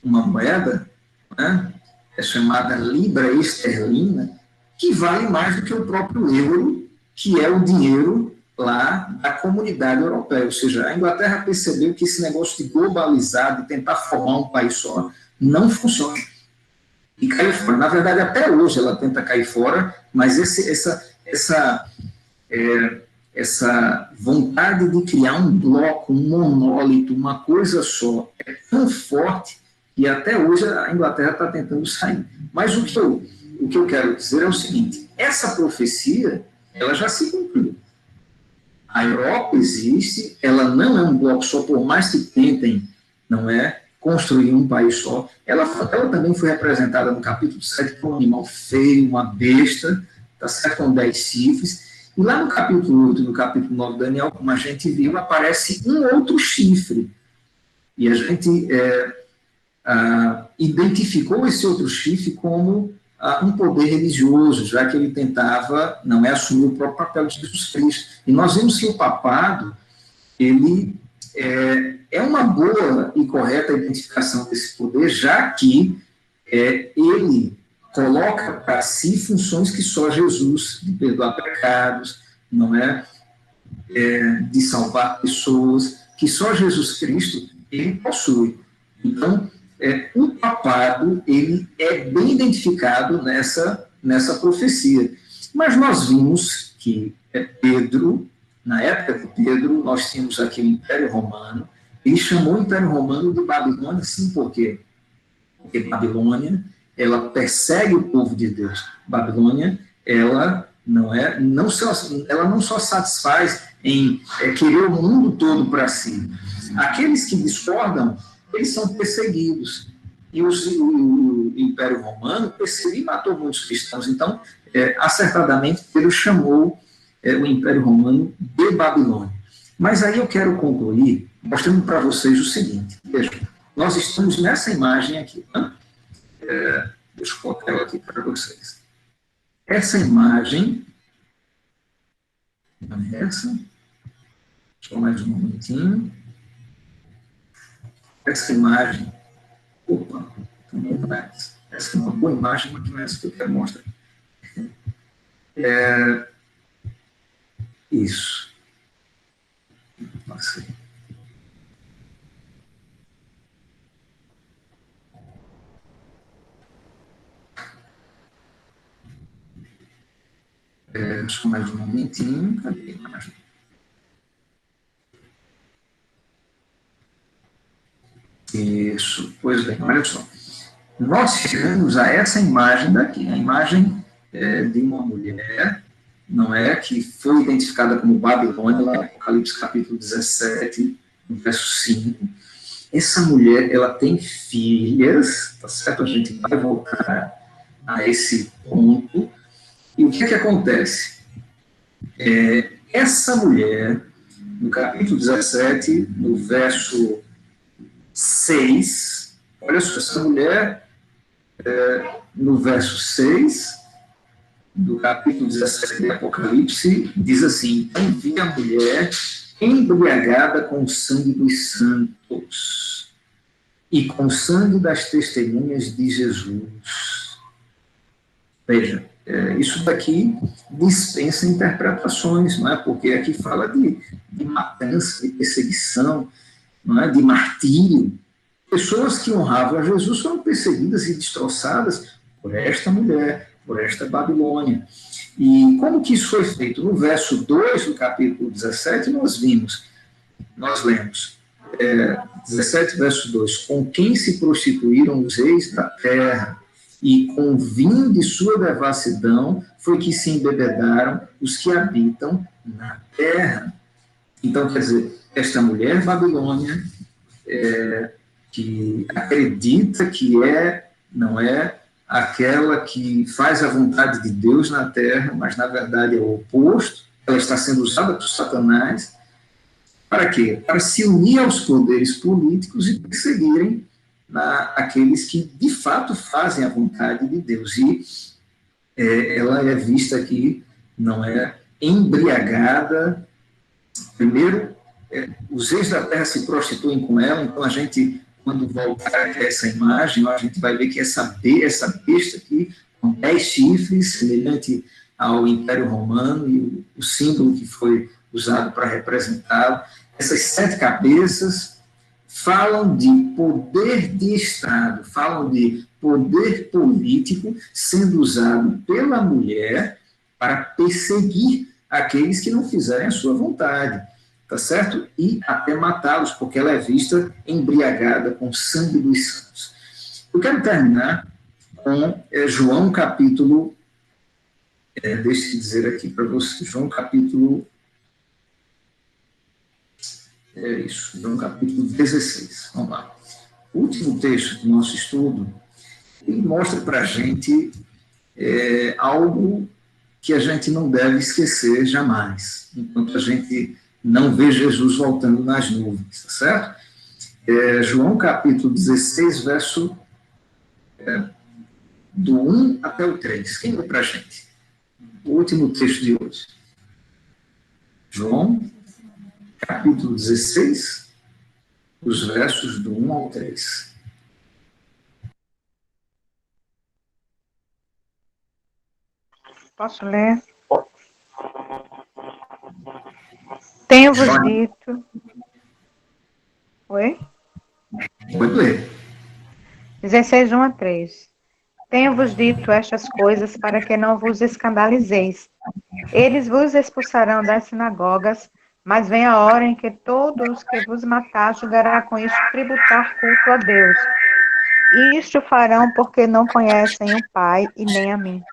moeda, né, é chamada libra esterlina, que vale mais do que o próprio euro, que é o dinheiro lá da comunidade europeia. Ou seja, a Inglaterra percebeu que esse negócio de globalizar, de tentar formar um país só, não funciona. E caiu fora. Na verdade, até hoje ela tenta cair fora, mas essa vontade de criar um bloco, um monólito, uma coisa só, é tão forte que até hoje a Inglaterra está tentando sair. Mas o que eu quero dizer é o seguinte, essa profecia, ela já se cumpriu. A Europa existe, ela não é um bloco só, por mais que tentem, não é, construir um país só. Ela também foi representada no capítulo 7 como um animal feio, uma besta, tá certo? Com 10 chifres. E lá no capítulo 8 e no capítulo 9 de Daniel, como a gente viu, aparece um outro chifre. E a gente identificou esse outro chifre como um poder religioso, já que ele tentava, não é, assumir o próprio papel de Jesus Cristo. E nós vimos que o papado, ele é uma boa e correta identificação desse poder, já que ele coloca para si funções que só Jesus, de perdoar pecados, não é, de salvar pessoas, que só Jesus Cristo ele possui. Então, o papado ele é bem identificado nessa profecia. Mas nós vimos que Pedro, na época de Pedro, nós tínhamos aqui o Império Romano. Ele chamou o Império Romano de Babilônia, sim, por quê? Porque Babilônia, ela persegue o povo de Deus. Babilônia, ela não só satisfaz em querer o mundo todo para si. Aqueles que discordam, eles são perseguidos. E o Império Romano perseguiu e matou muitos cristãos. Então, acertadamente, Pedro chamou o Império Romano de Babilônia. Mas aí eu quero concluir mostrando para vocês o seguinte. Vejam, nós estamos nessa imagem aqui. Né? Deixa eu colocar ela aqui para vocês. Essa imagem, essa, só mais um momentinho. Essa imagem, também não é essa. Essa é uma boa imagem, mas não é essa que eu quero mostrar. Isso. Passei. Só mais um momentinho. Cadê a imagem? Isso. Pois bem, olha só. Nós chegamos a essa imagem daqui, a imagem de uma mulher, não é, que foi identificada como Babilônia, lá no Apocalipse capítulo 17, no verso 5. Essa mulher, ela tem filhas, tá certo? A gente vai voltar a esse ponto. E o que é que acontece? Essa mulher, no capítulo 17, no verso 6, olha só, essa mulher, no verso 6, do capítulo 17 de Apocalipse, diz assim: então vi a mulher embriagada com o sangue dos santos e com o sangue das testemunhas de Jesus. Veja, isso daqui dispensa interpretações, não é? Porque aqui fala de matança, de perseguição, não é? De martírio. Pessoas que honravam a Jesus foram perseguidas e destroçadas por esta mulher, por esta Babilônia. E como que isso foi feito? No verso 2 do capítulo 17, nós lemos, 17, verso 2, com quem se prostituíram os reis da terra, e com o vinho de sua devassidão foi que se embebedaram os que habitam na terra. Então, quer dizer, esta mulher Babilônia, que acredita que não é aquela que faz a vontade de Deus na terra, mas na verdade é o oposto, ela está sendo usada por Satanás, para quê? Para se unir aos poderes políticos e perseguirem aqueles que, de fato, fazem a vontade de Deus. E ela é vista aqui, não é embriagada. Primeiro, os reis da terra se prostituem com ela, então a gente, quando voltar a essa imagem, a gente vai ver que essa besta aqui, com 10 chifres, semelhante ao Império Romano, e o símbolo que foi usado para representá-lo, essas 7 cabeças falam de poder de Estado, falam de poder político sendo usado pela mulher para perseguir aqueles que não fizerem a sua vontade, tá certo? E até matá-los, porque ela é vista embriagada com o sangue dos santos. Eu quero terminar com João capítulo, deixa eu dizer aqui para você, João capítulo, João capítulo 16, vamos lá. O último texto do nosso estudo, ele mostra para a gente algo que a gente não deve esquecer jamais, enquanto a gente não vê Jesus voltando nas nuvens, tá certo? João capítulo 16, verso do 1 até o 3. Quem lê para a gente? O último texto de hoje. João capítulo 16, os versos do 1 ao 3. Posso ler? Tenho-vos dito... Oi? Pode ler. 16, 1 a 3. Tenho-vos dito estas coisas para que não vos escandalizeis. Eles vos expulsarão das sinagogas, mas vem a hora em que todos que vos matar julgará com isso tributar culto a Deus. E isto farão porque não conhecem o Pai e nem a mim.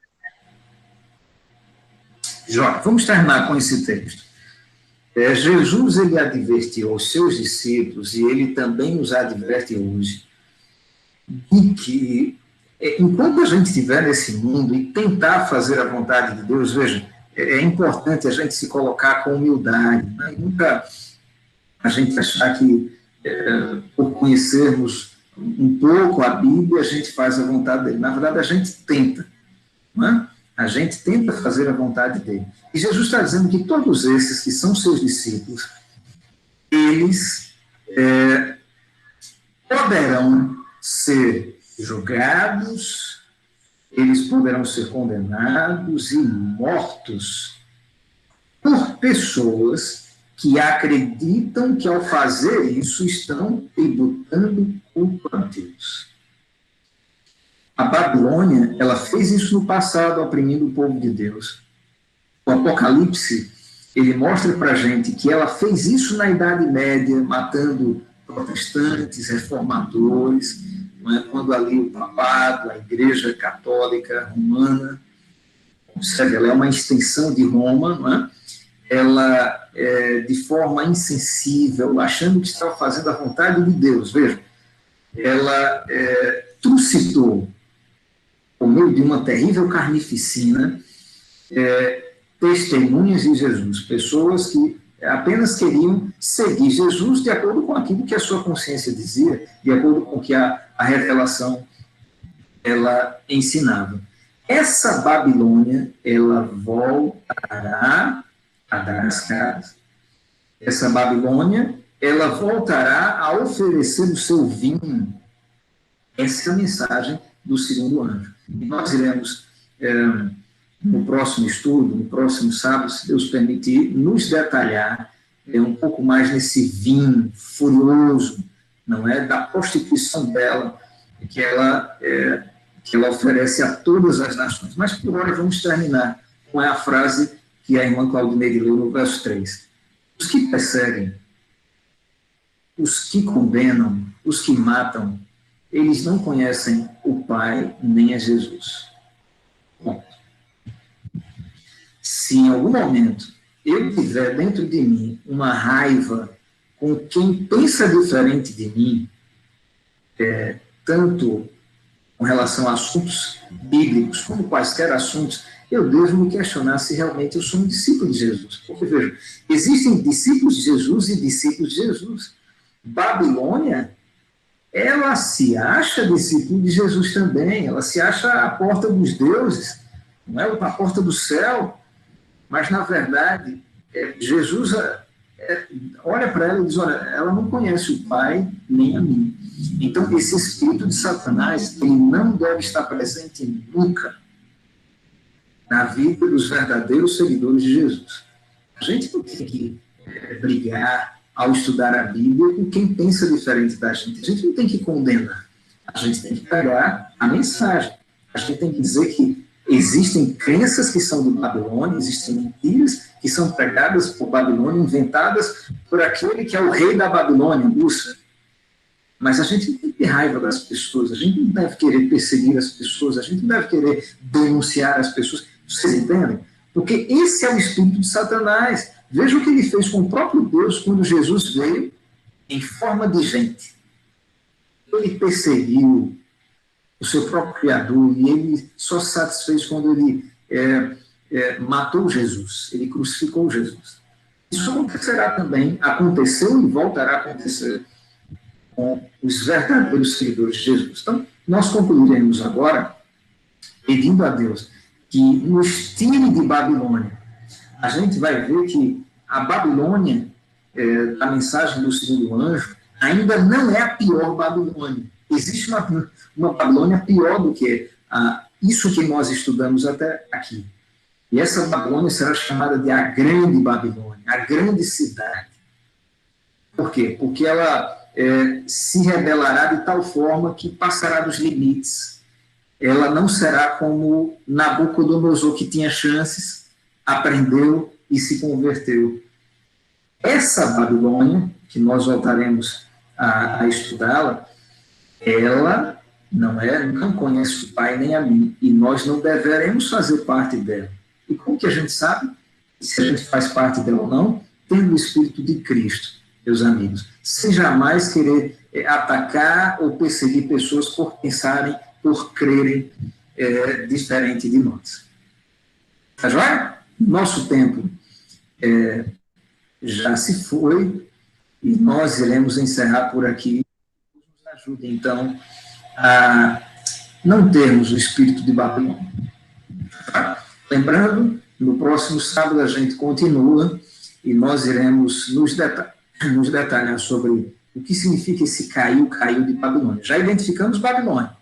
Jó, vamos terminar com esse texto. Jesus, ele advertiu aos seus discípulos, e ele também nos adverte hoje, de que, enquanto a gente estiver nesse mundo e tentar fazer a vontade de Deus, veja, é importante a gente se colocar com humildade, né? Nunca a gente achar que, por conhecermos um pouco a Bíblia, a gente faz a vontade dele. Na verdade, a gente tenta, não é? A gente tenta fazer a vontade dele. E Jesus está dizendo que todos esses que são seus discípulos, eles poderão ser julgados, eles poderão ser condenados e mortos por pessoas que acreditam que, ao fazer isso, estão tributando culpa a Deus. A Babilônia, ela fez isso no passado, oprimindo o povo de Deus. O Apocalipse, ele mostra para a gente que ela fez isso na Idade Média, matando protestantes, reformadores, não é? Quando ali o papado, a Igreja Católica Romana, observe, ela é uma extensão de Roma, não é? Ela, de forma insensível, achando que estava fazendo a vontade de Deus, veja, ela trucidou, por meio de uma terrível carnificina, testemunhas de Jesus, pessoas que apenas queriam seguir Jesus de acordo com aquilo que a sua consciência dizia, de acordo com o que a revelação ela ensinava. Essa Babilônia, ela voltará a dar as caras. Essa Babilônia, ela voltará a oferecer o seu vinho. Essa é a mensagem do segundo anjo. E nós iremos, no próximo estudo, no próximo sábado, se Deus permitir, nos detalhar um pouco mais nesse vinho furioso, não é, da prostituição dela, que ela oferece a todas as nações. Mas, por hora, vamos terminar com a frase que a irmã Claudineide leu no verso 3. Os que perseguem, os que condenam, os que matam, eles não conhecem o Pai nem a Jesus. Bom, se em algum momento eu tiver dentro de mim uma raiva com quem pensa diferente de mim, tanto com relação a assuntos bíblicos, como quaisquer assuntos, eu devo me questionar se realmente eu sou um discípulo de Jesus. Porque, veja, existem discípulos de Jesus e discípulos de Jesus. Babilônia ela se acha discípulo de Jesus também, ela se acha a porta dos deuses, não é a porta do céu, mas, na verdade, Jesus olha para ela e diz, olha, ela não conhece o Pai nem a mim. Então, esse espírito de Satanás, ele não deve estar presente nunca na vida dos verdadeiros seguidores de Jesus. A gente não tem que brigar ao estudar a Bíblia com quem pensa diferente da gente. A gente não tem que condenar. A gente tem que pegar a mensagem. A gente tem que dizer que existem crenças que são do Babilônia, existem mentiras que são pregadas por Babilônia, inventadas por aquele que é o rei da Babilônia, Lúcifer. Mas a gente não tem que ter raiva das pessoas, a gente não deve querer perseguir as pessoas, a gente não deve querer denunciar as pessoas. Vocês entendem? Porque esse é o espírito de Satanás. Veja o que ele fez com o próprio Deus quando Jesus veio em forma de gente. Ele perseguiu o seu próprio Criador e ele só se satisfez quando ele matou Jesus, ele crucificou Jesus. Isso acontecerá também, aconteceu e voltará a acontecer com os verdadeiros seguidores de Jesus. Então, nós concluiremos agora pedindo a Deus que nos tire de Babilônia. A gente vai ver que a Babilônia, a mensagem do segundo anjo, ainda não é a pior Babilônia. Existe uma Babilônia pior do que isso que nós estudamos até aqui. E essa Babilônia será chamada de a Grande Babilônia, a grande cidade. Por quê? Porque ela se rebelará de tal forma que passará dos limites. Ela não será como Nabucodonosor, que tinha chances, aprendeu e se converteu. Essa Babilônia, que nós voltaremos a estudá-la, ela não conhece o Pai nem a mim, e nós não deveremos fazer parte dela. E como que a gente sabe se a gente faz parte dela ou não? Tendo o Espírito de Cristo, meus amigos. Sem jamais querer atacar ou perseguir pessoas por pensarem, por crerem diferente de nós. Tá joia? Nosso tempo já se foi e nós iremos encerrar por aqui. Nos ajude, então, a não termos o espírito de Babilônia. Tá? Lembrando, no próximo sábado a gente continua e nós iremos nos detalhar sobre o que significa esse caiu de Babilônia. Já identificamos Babilônia,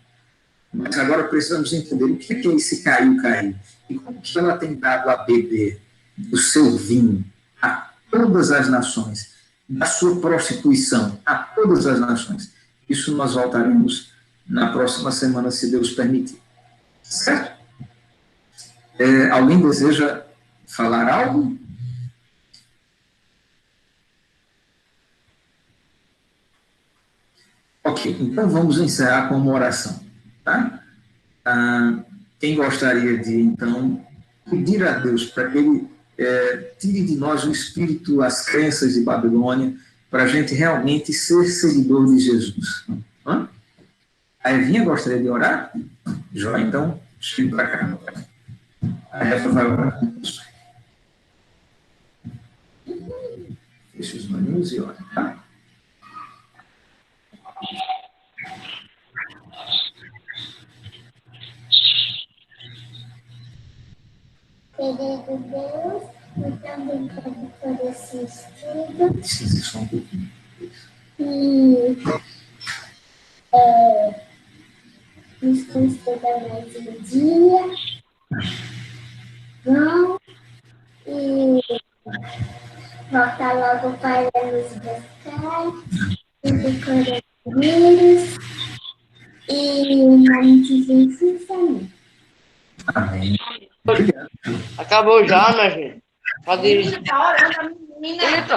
mas agora precisamos entender o que é esse caiu. E como que ela tem dado a beber do seu vinho a todas as nações, da sua prostituição a todas as nações. Isso nós voltaremos na próxima semana, se Deus permitir. Certo? Alguém deseja falar algo? Ok, então vamos encerrar com uma oração. Tá? Quem gostaria de, então, pedir a Deus para que Ele tire de nós o espírito, as crenças de Babilônia, para a gente realmente ser seguidor de Jesus. A Evinha gostaria de orar? Jó, então, chegue para cá. A Eva vai orar. Feche os olhinhos e ora, tá? Querido Deus, muito obrigado por esse estudo. Precisa só um pouquinho. E nos considera mais um dia. Bom. E volta logo para nos buscar. Do coronavírus. E o nome de Jesus, amém. Amém. Acabou já, minha gente. Pode ir. Tá orando a menina. Eita.